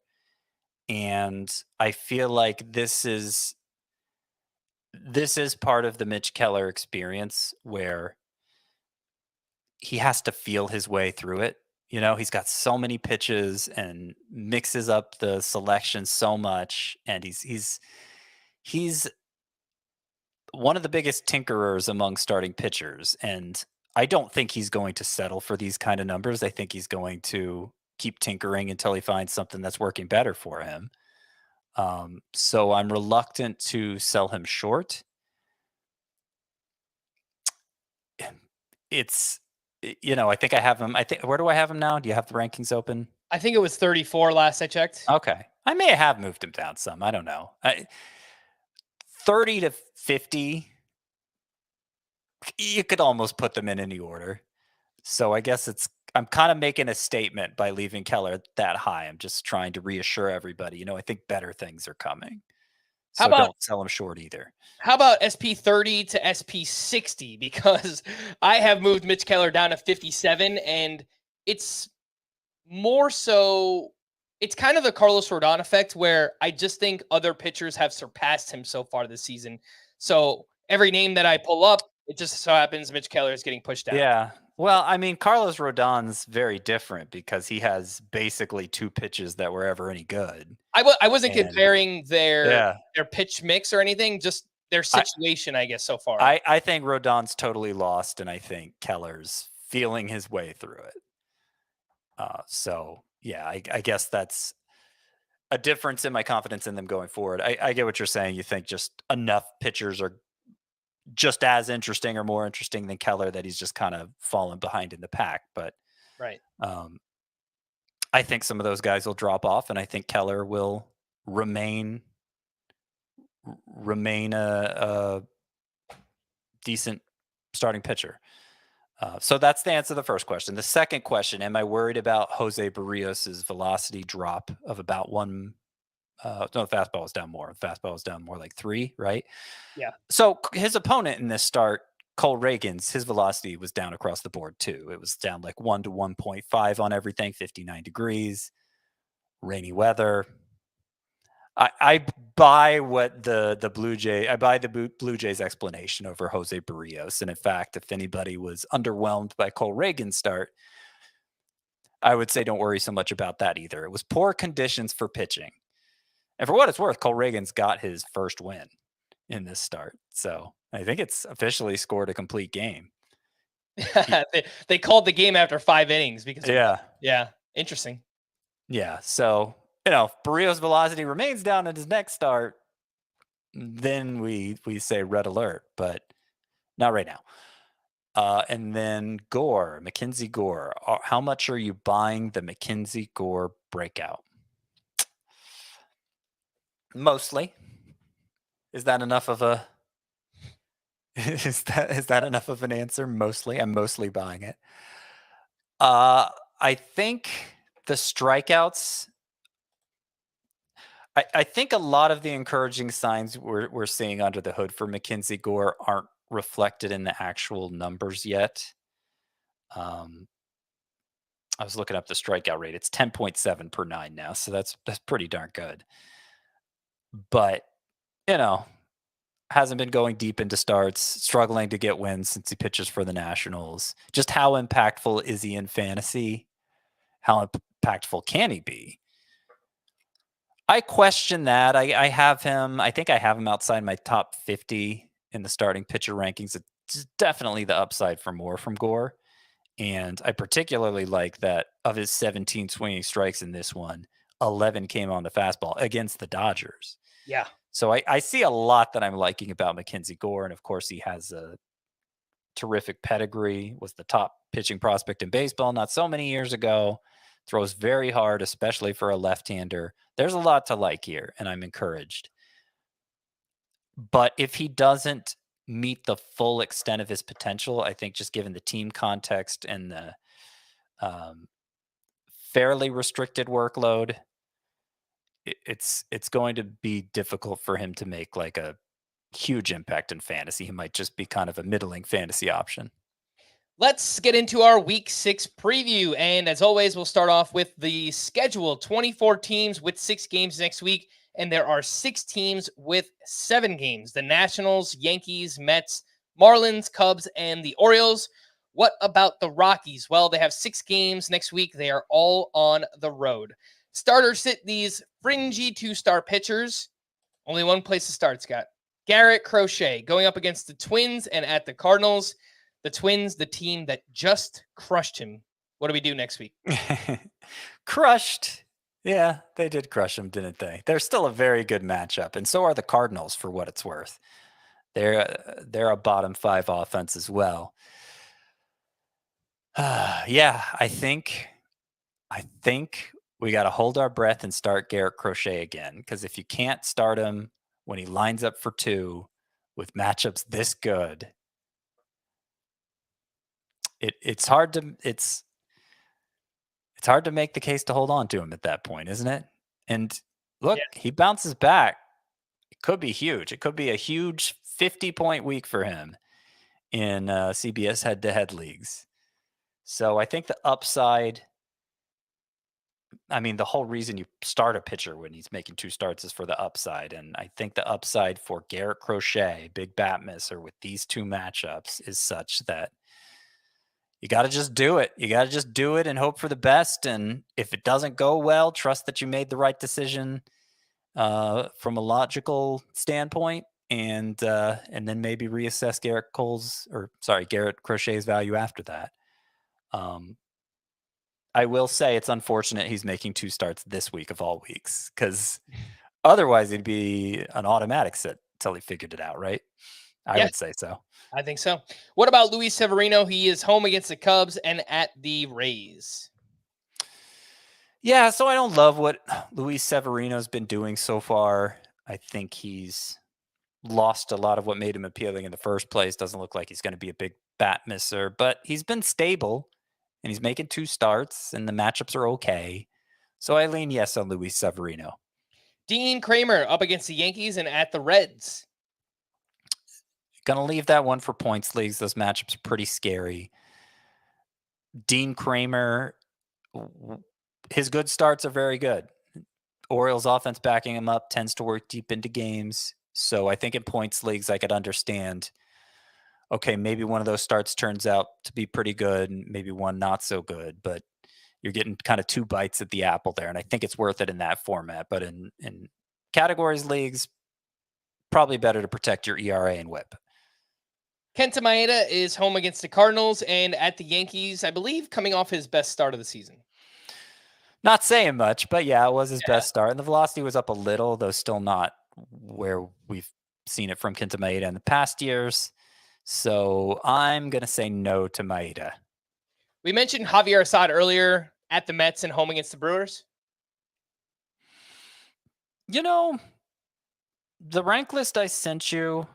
And I feel like this is part of the Mitch Keller experience where he has to feel his way through it. He's got so many pitches and mixes up the selection so much, and he's one of the biggest tinkerers among starting pitchers, and I don't think he's going to settle for these kind of numbers. I think he's going to keep tinkering until he finds something that's working better for him. So I'm reluctant to sell him short. It's, I think I have him. Where do I have him now? Do you have the rankings open? I think it was 34 last I checked. Okay. I may have moved him down some. I don't know. 30 to 50, you could almost put them in any order. So I guess I'm kind of making a statement by leaving Keller that high. I'm just trying to reassure everybody, I think better things are coming. So don't sell him short either. How about SP 30 to SP 60? Because I have moved Mitch Keller down to 57, and it's more so, it's kind of the Carlos Rodon effect where I just think other pitchers have surpassed him so far this season. So every name that I pull up, it just so happens Mitch Keller is getting pushed down. Yeah. Well, I mean, Carlos Rodon's very different because he has basically 2 pitches that were ever any good. I wasn't comparing their pitch mix or anything, just their situation, I guess, so far. I think Rodon's totally lost, and I think Keller's feeling his way through it. So, yeah, I guess that's a difference in my confidence in them going forward. I get what you're saying. You think just enough pitchers are just as interesting or more interesting than Keller that he's just kind of fallen behind in the pack. But right. I think some of those guys will drop off, and I think Keller will remain a decent starting pitcher. So that's the answer to the first question. The second question, am I worried about Jose Barrios' velocity drop of about one? No, the fastball was down more. The fastball was down more like 3, right? Yeah. So his opponent in this start, Cole Reagans, his velocity was down across the board too. It was down like 1 to 1.5 on everything, 59 degrees, rainy weather. I buy what the Blue Jay. I buy the Blue Jays explanation over Jose Barrios. And in fact, if anybody was underwhelmed by Cole Reagan's start, I would say don't worry so much about that either. It was poor conditions for pitching. And for what it's worth, Cole Reagan's got his first win in this start. So I think it's officially scored a complete game. They called the game after 5 innings because yeah. Interesting. Yeah. So, Barrios' velocity remains down in his next start, then we say red alert, but not right now. And then Gore, Mackenzie Gore. How much are you buying the Mackenzie Gore breakout? Mostly. Is that enough of a is that enough of an answer? Mostly. I'm mostly buying it. I think the strikeouts, I think a lot of the encouraging signs we're seeing under the hood for Mackenzie Gore aren't reflected in the actual numbers yet. I was looking up the strikeout rate. It's 10.7 per 9 now, so that's pretty darn good. But, hasn't been going deep into starts, struggling to get wins since he pitches for the Nationals. Just how impactful is he in fantasy? How impactful can he be? I question that. I think I have him outside my top 50 in the starting pitcher rankings. It's definitely the upside for more from Gore. And I particularly like that of his 17 swinging strikes in this one, 11 came on the fastball against the Dodgers. Yeah. So I see a lot that I'm liking about Mackenzie Gore. And of course, he has a terrific pedigree, was the top pitching prospect in baseball not so many years ago, throws very hard, especially for a left-hander. There's a lot to like here, and I'm encouraged. But if he doesn't meet the full extent of his potential, I think just given the team context and the fairly restricted workload, it's going to be difficult for him to make like a huge impact in fantasy. He might just be kind of a middling fantasy option. Let's get into our week 6 preview. And as always, we'll start off with the schedule. 24 teams with 6 games next week. And there are 6 teams with 7 games. The Nationals, Yankees, Mets, Marlins, Cubs, and the Orioles. What about the Rockies? Well, they have 6 games next week. They are all on the road. Starters sit these fringy 2-star pitchers. Only one place to start, Scott. Garrett Crochet going up against the Twins and at the Cardinals. The Twins, the team that just crushed him. What do we do next week? Crushed. Yeah, they did crush him, didn't they? They're still a very good matchup, and so are the Cardinals for what it's worth. They're a bottom 5 offense as well. Yeah, I think we got to hold our breath and start Garrett Crochet again, because if you can't start him when he lines up for 2 with matchups this good, it's hard to make the case to hold on to him at that point, isn't it? And look, He bounces back. It could be huge. It could be a huge 50-point week for him in CBS head-to-head leagues. So I think the upside, the whole reason you start a pitcher when he's making 2 starts is for the upside. And I think the upside for Garrett Crochet, big bat misser with these 2 matchups, is such that you got to just do it. You got to just do it and hope for the best. And if it doesn't go well, trust that you made the right decision from a logical standpoint, and then maybe reassess Garrett Crochet's value after that. I will say it's unfortunate he's making 2 starts this week of all weeks, because otherwise he'd be an automatic sit until he figured it out, right? I would say so. I think so. What about Luis Severino? He is home against the Cubs and at the Rays. Yeah, so I don't love what Luis Severino's been doing so far. I think he's lost a lot of what made him appealing in the first place. Doesn't look like he's going to be a big bat misser, but he's been stable and he's making 2 starts and the matchups are okay. So I lean yes on Luis Severino. Dean Kramer up against the Yankees and at the Reds. Gonna leave that one for points leagues. Those matchups are pretty scary. Dean Kramer, his good starts are very good. Orioles offense backing him up tends to work deep into games. So I think in points leagues, I could understand, okay, maybe one of those starts turns out to be pretty good and maybe one not so good, but you're getting kind of 2 bites at the apple there. And I think it's worth it in that format. But in categories leagues, probably better to protect your ERA and whip. Kenta Maeda is home against the Cardinals and at the Yankees, I believe, coming off his best start of the season. Not saying much, but yeah, it was his best start. And the velocity was up a little, though still not where we've seen it from Kenta Maeda in the past years. So I'm going to say no to Maeda. We mentioned Javier Assad earlier at the Mets and home against the Brewers. You know, the rank list I sent you,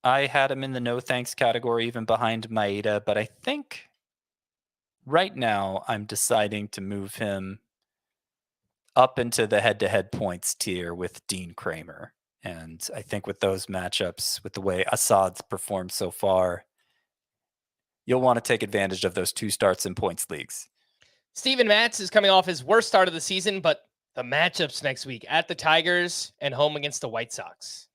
I had him in the no thanks category, even behind Maeda, but I think right now I'm deciding to move him up into the head-to-head points tier with Dean Kramer. And I think with those matchups, with the way Assad's performed so far, you'll want to take advantage of those 2 starts in points leagues. Steven Matz is coming off his worst start of the season, but the matchups next week at the Tigers and home against the White Sox.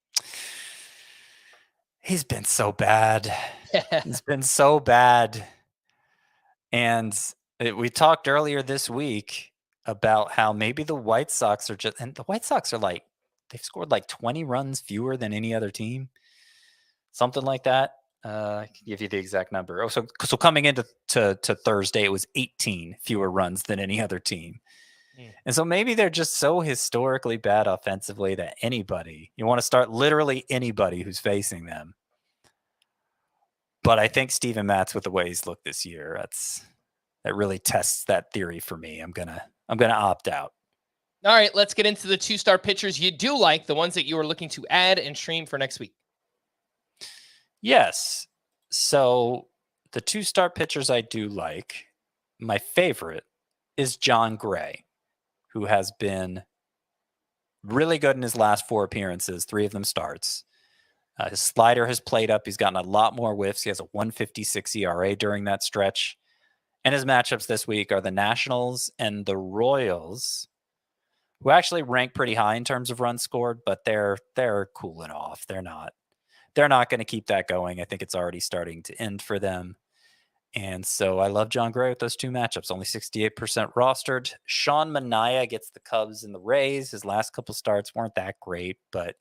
He's been so bad. He's been so bad. And we talked earlier this week about how maybe the White Sox are just, and the White Sox are like, they've scored like 20 runs fewer than any other team. Something like that. I can give you the exact number. Oh, so coming into to Thursday, it was 18 fewer runs than any other team. And so maybe they're just so historically bad offensively that you want to start literally anybody who's facing them. But I think Steven Matz, with the way he's looked this year, that really tests that theory for me. I'm gonna opt out. All right, let's get into the 2-star pitchers you do like, the ones that you are looking to add and stream for next week. Yes. So the 2-star pitchers I do like, my favorite is John Gray, who has been really good in his last 4 appearances, 3 of them starts. His slider has played up. He's gotten a lot more whiffs. He has a 1.56 ERA during that stretch. And his matchups this week are the Nationals and the Royals, who actually rank pretty high in terms of runs scored, but they're cooling off. They're not going to keep that going. I think it's already starting to end for them. And so I love John Gray with those 2 matchups, only 68% rostered. Sean Manaea gets the Cubs and the Rays. His last couple starts weren't that great, but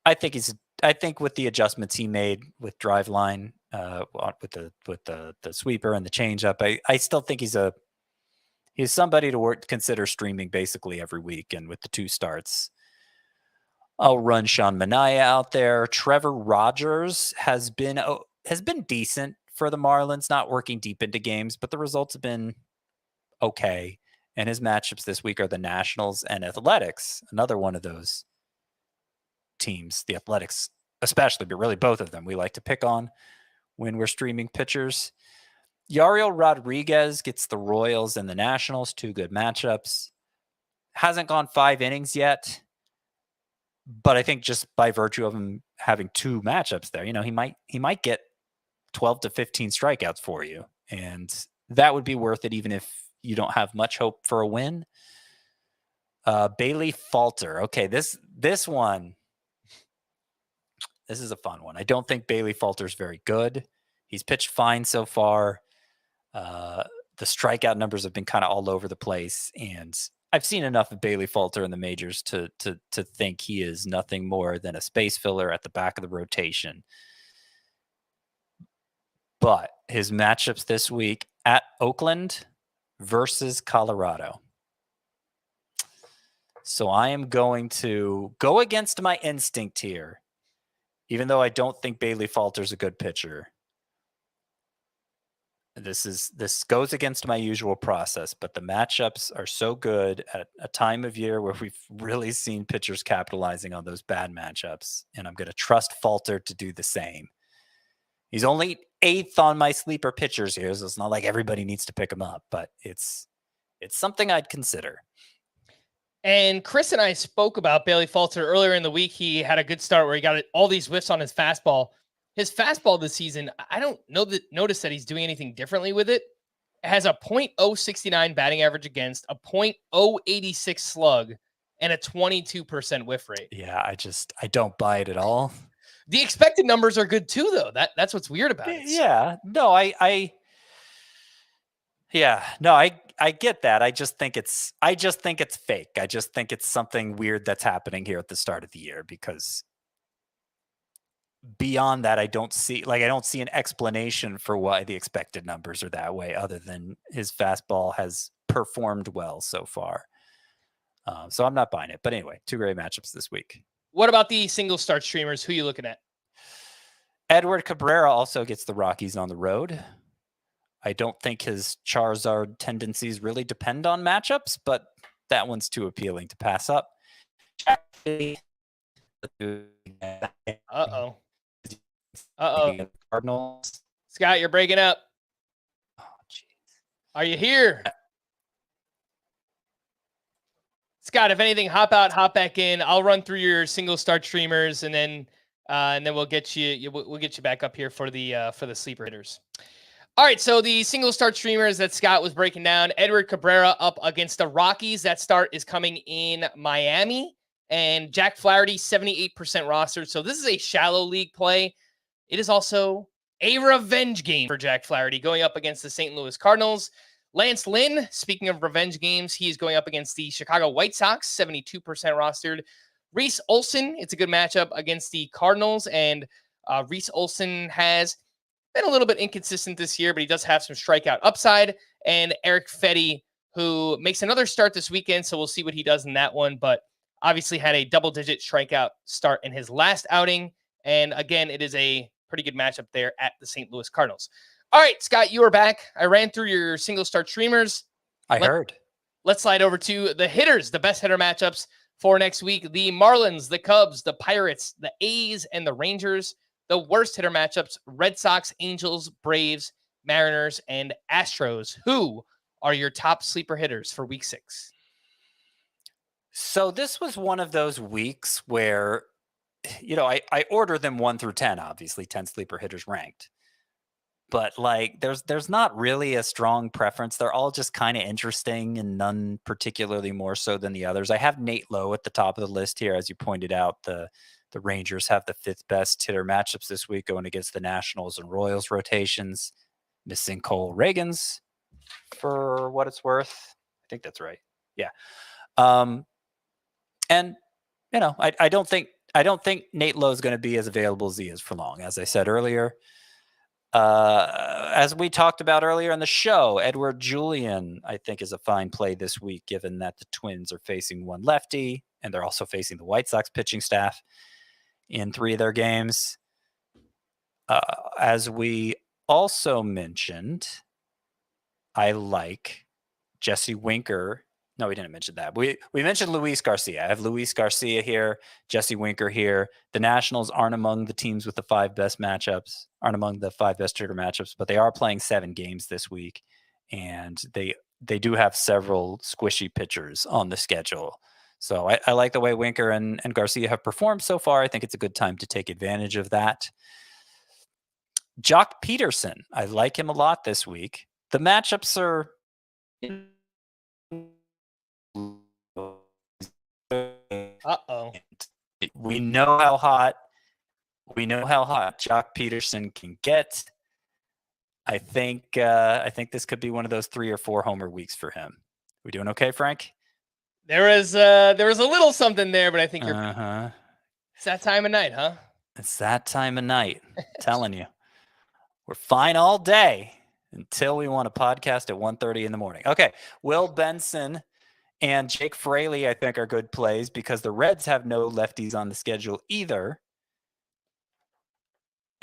I think with the adjustments he made with Driveline, with the sweeper and the changeup, I still think he's somebody to consider streaming basically every week. And with the 2 starts, I'll run Sean Manaea out there. Trevor Rogers has been decent for the Marlins, not working deep into games, but the results have been okay. And his matchups this week are the Nationals and Athletics, another one of those teams, the Athletics especially, but really both of them we like to pick on when we're streaming pitchers. Yariel Rodriguez gets the Royals and the Nationals, 2 good matchups. Hasn't gone 5 innings yet, but I think just by virtue of him having 2 matchups there, he might get 12 to 15 strikeouts for you, and that would be worth it even if you don't have much hope for a win. Bailey Falter. Okay, this one, this is a fun one. I don't think Bailey Falter's very good. He's pitched fine so far. The strikeout numbers have been kind of all over the place, and I've seen enough of Bailey Falter in the majors to think he is nothing more than a space filler at the back of the rotation. But his matchups this week at Oakland versus Colorado. So I am going to go against my instinct here, even though I don't think Bailey Falter's a good pitcher. This goes against my usual process, but the matchups are so good at a time of year where we've really seen pitchers capitalizing on those bad matchups, and I'm going to trust Falter to do the same. He's only 8th on my sleeper pitchers here, so it's not like everybody needs to pick him up, but it's something I'd consider. And Chris and I spoke about Bailey Falter earlier in the week. He had a good start where he got all these whiffs on his fastball. His fastball this season, I don't notice that he's doing anything differently with it. It has a .069 batting average against, a .086 slug, and a 22% whiff rate. Yeah, I don't buy it at all. The expected numbers are good too, though. That's what's weird about it. Yeah, no, I get that. I just think it's fake. I just think it's something weird that's happening here at the start of the year, because beyond that, I don't see an explanation for why the expected numbers are that way, other than his fastball has performed well so far. So I'm not buying it. But anyway, 2 great matchups this week. What about the single start streamers? Who are you looking at? Edward Cabrera also gets the Rockies on the road. I don't think his Charizard tendencies really depend on matchups, but that one's too appealing to pass up. Uh-oh. Cardinals. Scott, you're breaking up. Oh, jeez. Are you here? Scott, if anything, hop out, hop back in. I'll run through your single start streamers, and then we'll get you back up here for the sleeper hitters. All right, so the single start streamers that Scott was breaking down: Edward Cabrera up against the Rockies. That start is coming in Miami, and Jack Flaherty 78% rostered. So this is a shallow league play. It is also a revenge game for Jack Flaherty going up against the St. Louis Cardinals. Lance Lynn, speaking of revenge games, he's going up against the Chicago White Sox, 72% rostered. Reese Olson, it's a good matchup against the Cardinals, and Reese Olson has been a little bit inconsistent this year, but he does have some strikeout upside. And Eric Fetty, who makes another start this weekend, so we'll see what he does in that one, but obviously had a double-digit strikeout start in his last outing. And again, it is a pretty good matchup there at the St. Louis Cardinals. All right, Scott, you are back. I ran through your single start streamers. I heard. Let's slide over to the hitters, the best hitter matchups for next week. The Marlins, the Cubs, the Pirates, the A's, and the Rangers. The worst hitter matchups: Red Sox, Angels, Braves, Mariners, and Astros. Who are your top sleeper hitters for week 6? So this was one of those weeks where, I order them 1 through 10, obviously 10 sleeper hitters ranked. But there's not really a strong preference. They're all just kind of interesting, and none particularly more so than the others. I have Nate Lowe at the top of the list here. As you pointed out, the Rangers have the 5th best hitter matchups this week, going against the Nationals and Royals rotations. Missing Cole Reagans, for what it's worth. I think that's right. Yeah. And I don't think Nate Lowe is going to be as available as he is for long. As I said earlier, as we talked about earlier in the show, Edouard Julien, I think, is a fine play this week, given that the Twins are facing one lefty, and they're also facing the White Sox pitching staff in 3 of their games. As we also mentioned, I like Jesse Winker. No, we didn't mention that. We mentioned Luis Garcia. I have Luis Garcia here, Jesse Winker here. The Nationals aren't among the teams with the 5 best matchups, aren't among the 5 best hitter matchups, but they are playing 7 games this week, and they do have several squishy pitchers on the schedule. So I like the way Winker and Garcia have performed so far. I think it's a good time to take advantage of that. Jock Peterson, I like him a lot this week. The matchups are... Uh-oh. We know how hot Jock Peterson can get. I think this could be one of those 3 or 4 homer weeks for him. We doing okay, Frank? There was a little something there, but I think you're. It's that time of night, huh? It's that time of night. Telling you, we're fine all day until we want a podcast at 1:30 in the morning. Okay, Will Benson and Jake Fraley, I think, are good plays because the Reds have no lefties on the schedule either.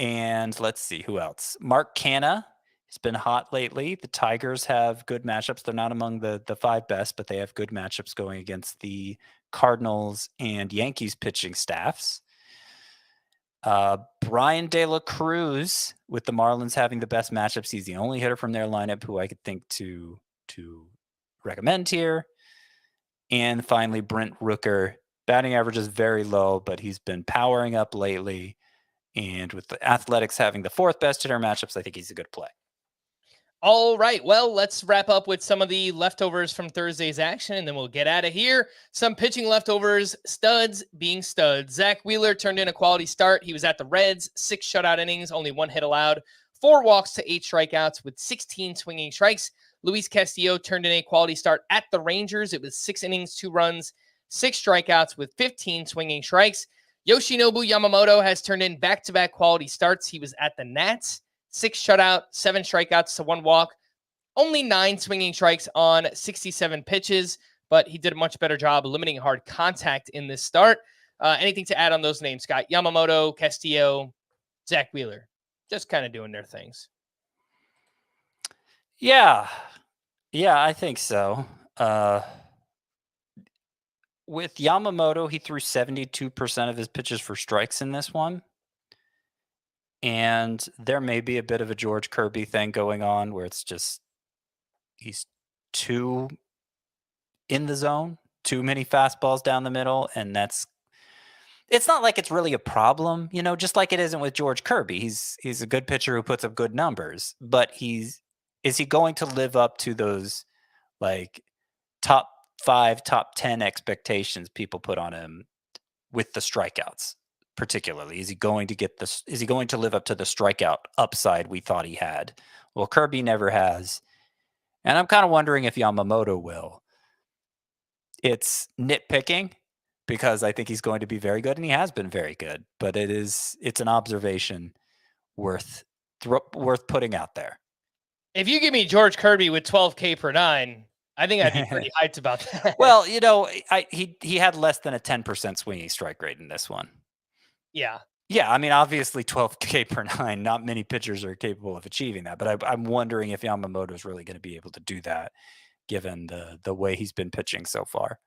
And let's see who else. Mark Canha, He's been hot lately. The Tigers have good matchups. They're not among the 5 best, but they have good matchups going against the Cardinals and Yankees pitching staffs. Brian De La Cruz, with the Marlins having the best matchups. He's the only hitter from their lineup who I could think to recommend here. And finally, Brent Rooker. Batting average is very low, but he's been powering up lately. And with the Athletics having the 4th best hitter matchups, I think he's a good play. All right. Well, let's wrap up with some of the leftovers from Thursday's action, and then we'll get out of here. Some pitching leftovers, studs being studs. Zack Wheeler turned in a quality start. He was at the Reds, 6 shutout innings, only 1 hit allowed, 4 walks to 8 strikeouts with 16 swinging strikes. Luis Castillo turned in a quality start at the Rangers. It was 6 innings, 2 runs, 6 strikeouts with 15 swinging strikes. Yoshinobu Yamamoto has turned in back-to-back quality starts. He was at the Nats. 6 shutout, 7 strikeouts to 1 walk, only 9 swinging strikes on 67 pitches, but he did a much better job limiting hard contact in this start. Anything to add on those names, Scott? Yamamoto, Castillo, Zack Wheeler, just kind of doing their things. Yeah, I think so. With Yamamoto, he threw 72% of his pitches for strikes in this one. And there may be a bit of a George Kirby thing going on where it's just he's too in the zone, too many fastballs down the middle, and it's not like it's really a problem, just like it isn't with George Kirby. He's a good pitcher who puts up good numbers, but is he going to live up to those like top 5, top 10 expectations people put on him with the strikeouts? Particularly, is he going to live up to the strikeout upside we thought he had? Well, Kirby never has. And I'm kind of wondering if Yamamoto will. It's nitpicking because I think he's going to be very good, and he has been very good, but it's an observation worth putting out there. If you give me George Kirby with 12K per 9, I think I'd be pretty hyped about that. Well, he had less than a 10% swinging strike rate in this one. Yeah. Yeah, I mean, obviously 12K per 9, not many pitchers are capable of achieving that, but I'm wondering if Yamamoto is really going to be able to do that given the way he's been pitching so far.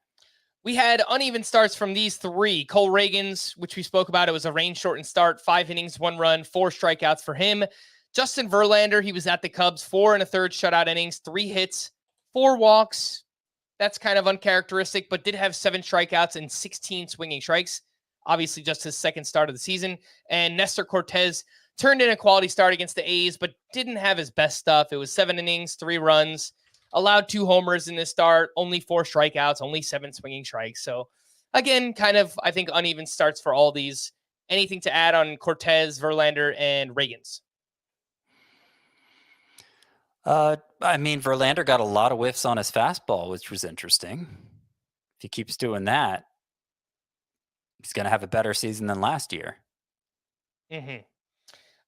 We had uneven starts from these 3. Cole Reagans, which we spoke about, it was a rain-shortened start, 5 innings, 1 run, 4 strikeouts for him. Justin Verlander, he was at the Cubs, 4 1/3 shutout innings, 3 hits, 4 walks. That's kind of uncharacteristic, but did have 7 strikeouts and 16 swinging strikes. Obviously, just his second start of the season. And Nestor Cortez turned in a quality start against the A's, but didn't have his best stuff. It was 7 innings, 3 runs, allowed 2 homers in this start, only 4 strikeouts, only 7 swinging strikes. So, again, kind of, I think, uneven starts for all these. Anything to add on Cortez, Verlander, and Reagans? I mean, Verlander got a lot of whiffs on his fastball, which was interesting. If he keeps doing that, he's going to have a better season than last year. Mm-hmm.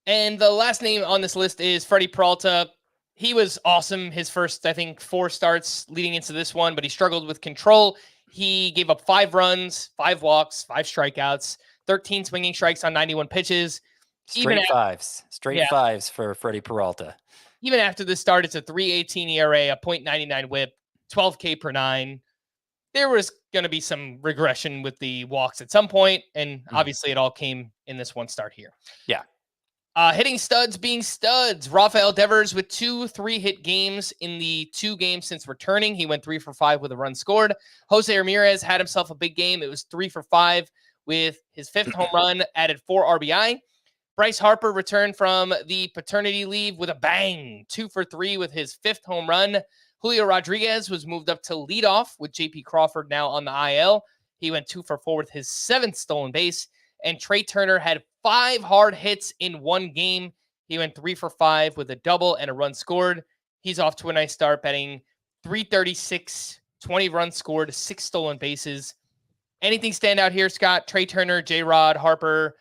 And the last name on this list is Freddie Peralta. He was awesome his first, I think, 4 starts leading into this one, but he struggled with control. He gave up 5 runs, 5 walks, 5 strikeouts, 13 swinging strikes on 91 pitches. Straight fives for Freddie Peralta. Even after this start, it's a 3.18 ERA, a .99 WHIP, 12K per 9. There was going to be some regression with the walks at some point, and obviously it all came in this one start here. Yeah. Hitting studs being studs. Rafael Devers with 2 3-hit games in the 2 games since returning. He went 3 for 5 with a run scored. Jose Ramirez had himself a big game. It was 3 for 5 with his 5th home run, added 4 RBI. Bryce Harper returned from the paternity leave with a bang, 2 for 3 with his 5th home run. Julio Rodriguez was moved up to leadoff with JP Crawford now on the IL. He went 2 for 4 with his 7th stolen base. And Trey Turner had 5 hard hits in 1 game. He went 3 for 5 with a double and a run scored. He's off to a nice start, batting .336, 20 runs scored, 6 stolen bases. Anything stand out here, Scott? Trey Turner, J-Rod, Harper,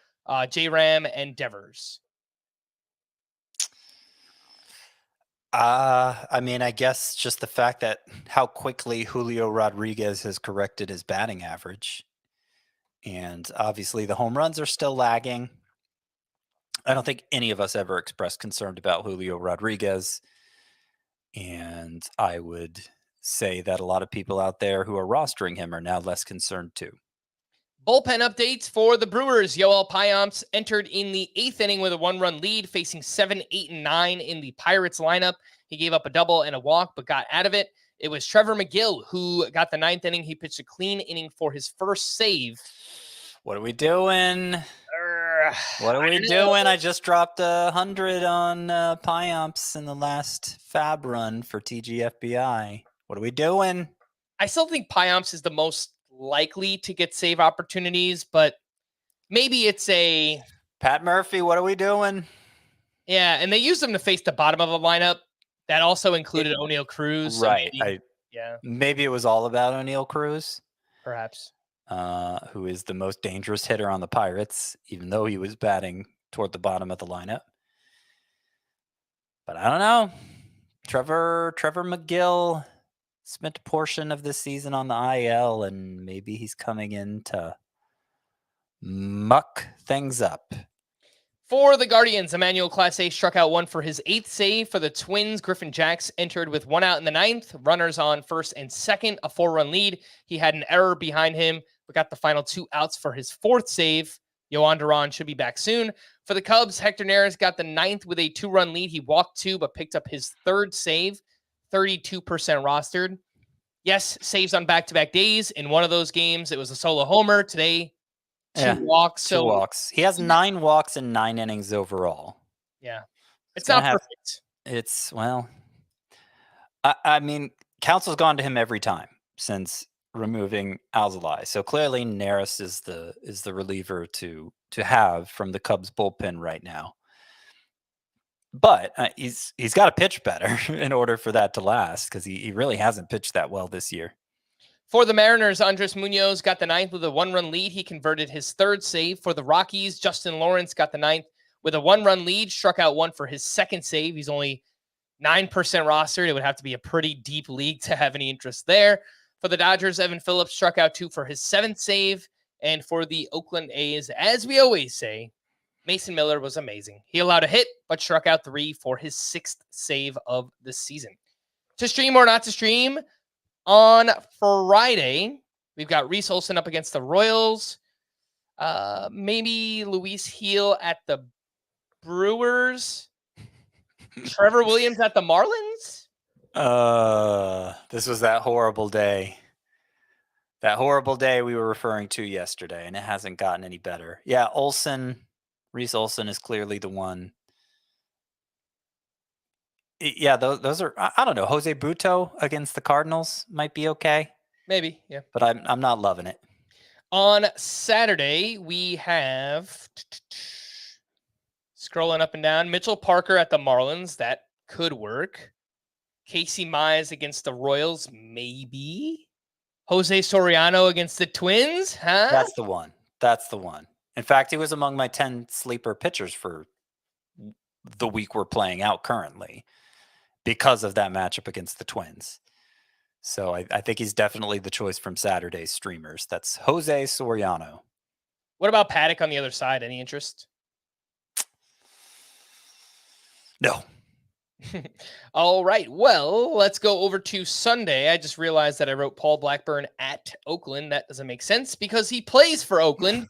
J-Ram, and Devers. I mean, I guess just the fact that how quickly Julio Rodriguez has corrected his batting average. And obviously the home runs are still lagging. I don't think any of us ever expressed concern about Julio Rodriguez. And I would say that a lot of people out there who are rostering him are now less concerned too. Bullpen updates for the Brewers. Yoel Payamps entered in the 8th inning with a 1-run lead, facing 7, 8, and 9 in the Pirates lineup. He gave up a double and a walk, but got out of it. It was Trevor McGill who got the 9th inning. He pitched a clean inning for his first save. What are we doing? What are we doing? I just dropped 100 on Payamps in the last fab run for TGFBI. What are we doing? I still think Payamps is the most likely to get save opportunities, but maybe it's a Pat Murphy. What are we doing? Yeah, and they used him to face the bottom of the lineup. That also included O'Neal Cruz. Right. So maybe it was all about O'Neal Cruz, perhaps. Who is the most dangerous hitter on the Pirates, even though he was batting toward the bottom of the lineup. But I don't know. Trevor McGill spent a portion of this season on the IL, and maybe he's coming in to muck things up. For the Guardians, Emmanuel Clase struck out one for his 8th save. For the Twins, Griffin Jacks entered with 1 out in the 9th. Runners on first and second, a 4-run lead. He had an error behind him, but got the final 2 outs for his 4th save. Yohan Duran should be back soon. For the Cubs, Hector Neris got the 9th with a 2-run lead. He walked 2, but picked up his 3rd save, 32% rostered. Yes, saves on back-to-back days. In one of those games, it was a solo homer. Today, 2 walks. 2 walks. He has 9 walks in 9 innings overall. Yeah. It's not perfect. It's, well, I mean, Council's gone to him every time since removing Alzolay. So clearly Neris is the reliever to have from the Cubs bullpen right now. But he's got to pitch better in order for that to last, because he really hasn't pitched that well this year. For the Mariners, Andres Munoz got the 9th with a 1-run lead. He converted his 3rd save. For the Rockies, Justin Lawrence got the 9th with a 1-run lead, struck out 1 for his 2nd save. He's only 9% rostered. It would have to be a pretty deep league to have any interest there. For the Dodgers, Evan Phillips struck out 2 for his 7th save. And for the Oakland A's, as we always say, Mason Miller was amazing. He allowed a hit, but struck out 3 for his 6th save of the season. To stream or not to stream, on Friday, we've got Reese Olson up against the Royals. Maybe Luis Heel at the Brewers. Trevor Williams at the Marlins. This was that horrible day. That horrible day we were referring to yesterday, and it hasn't gotten any better. Yeah, Reese Olson is clearly the one. Yeah, those are, I don't know. Jose Buto against the Cardinals might be okay. Maybe, yeah. But I'm not loving it. On Saturday, we have, scrolling up and down, Mitchell Parker at the Marlins. That could work. Casey Mize against the Royals, maybe. Jose Soriano against the Twins, huh? That's the one. That's the one. In fact, he was among my 10 sleeper pitchers for the week we're playing out currently, because of that matchup against the Twins. So I think he's definitely the choice from Saturday's streamers. That's Jose Soriano. What about Paddock on the other side? Any interest? No. All right. Well, let's go over to Sunday. I just realized that I wrote Paul Blackburn at Oakland. That doesn't make sense because he plays for Oakland.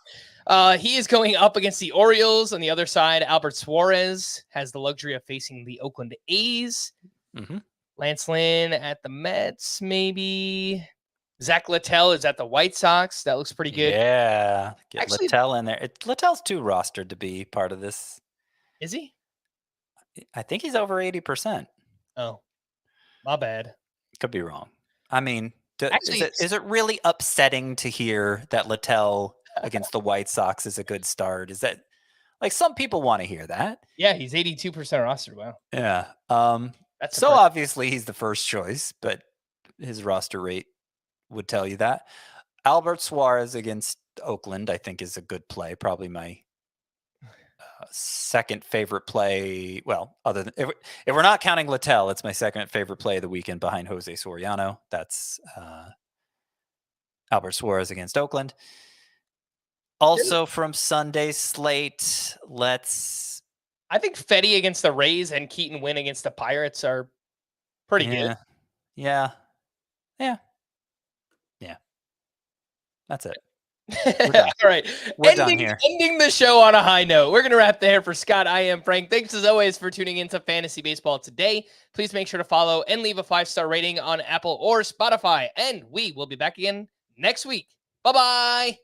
He is going up against the Orioles. On the other side, Albert Suarez has the luxury of facing the Oakland A's. Mm-hmm. Lance Lynn at the Mets, maybe. Zach Littell is at the White Sox. That looks pretty good. Yeah. Get Actually, Littell in there. Littell's too rostered to be part of this. Is he? I think he's over 80%. Oh, my bad. Could be wrong. I mean, Actually, is it really upsetting to hear that Littell against the White Sox is a good start? Is that, like, some people want to hear that? Yeah, he's 82% rostered. Wow. Yeah. That's so obviously he's the first choice, but his roster rate would tell you that. Albert Suarez against Oakland, I think, is a good play. Probably my second favorite play. Well, other than if we're not counting Littell, it's my second favorite play of the weekend behind Jose Soriano. That's Albert Suarez against Oakland. Also from Sunday's slate, let's I think Fetty against the Rays and Keaton Wynn against the Pirates are pretty good. Yeah. That's it. All right. We're done here. Ending the show on a high note. We're going to wrap there for Scott. I am Frank. Thanks as always for tuning into Fantasy Baseball today. Please make sure to follow and leave a 5-star rating on Apple or Spotify. And we will be back again next week. Bye-bye.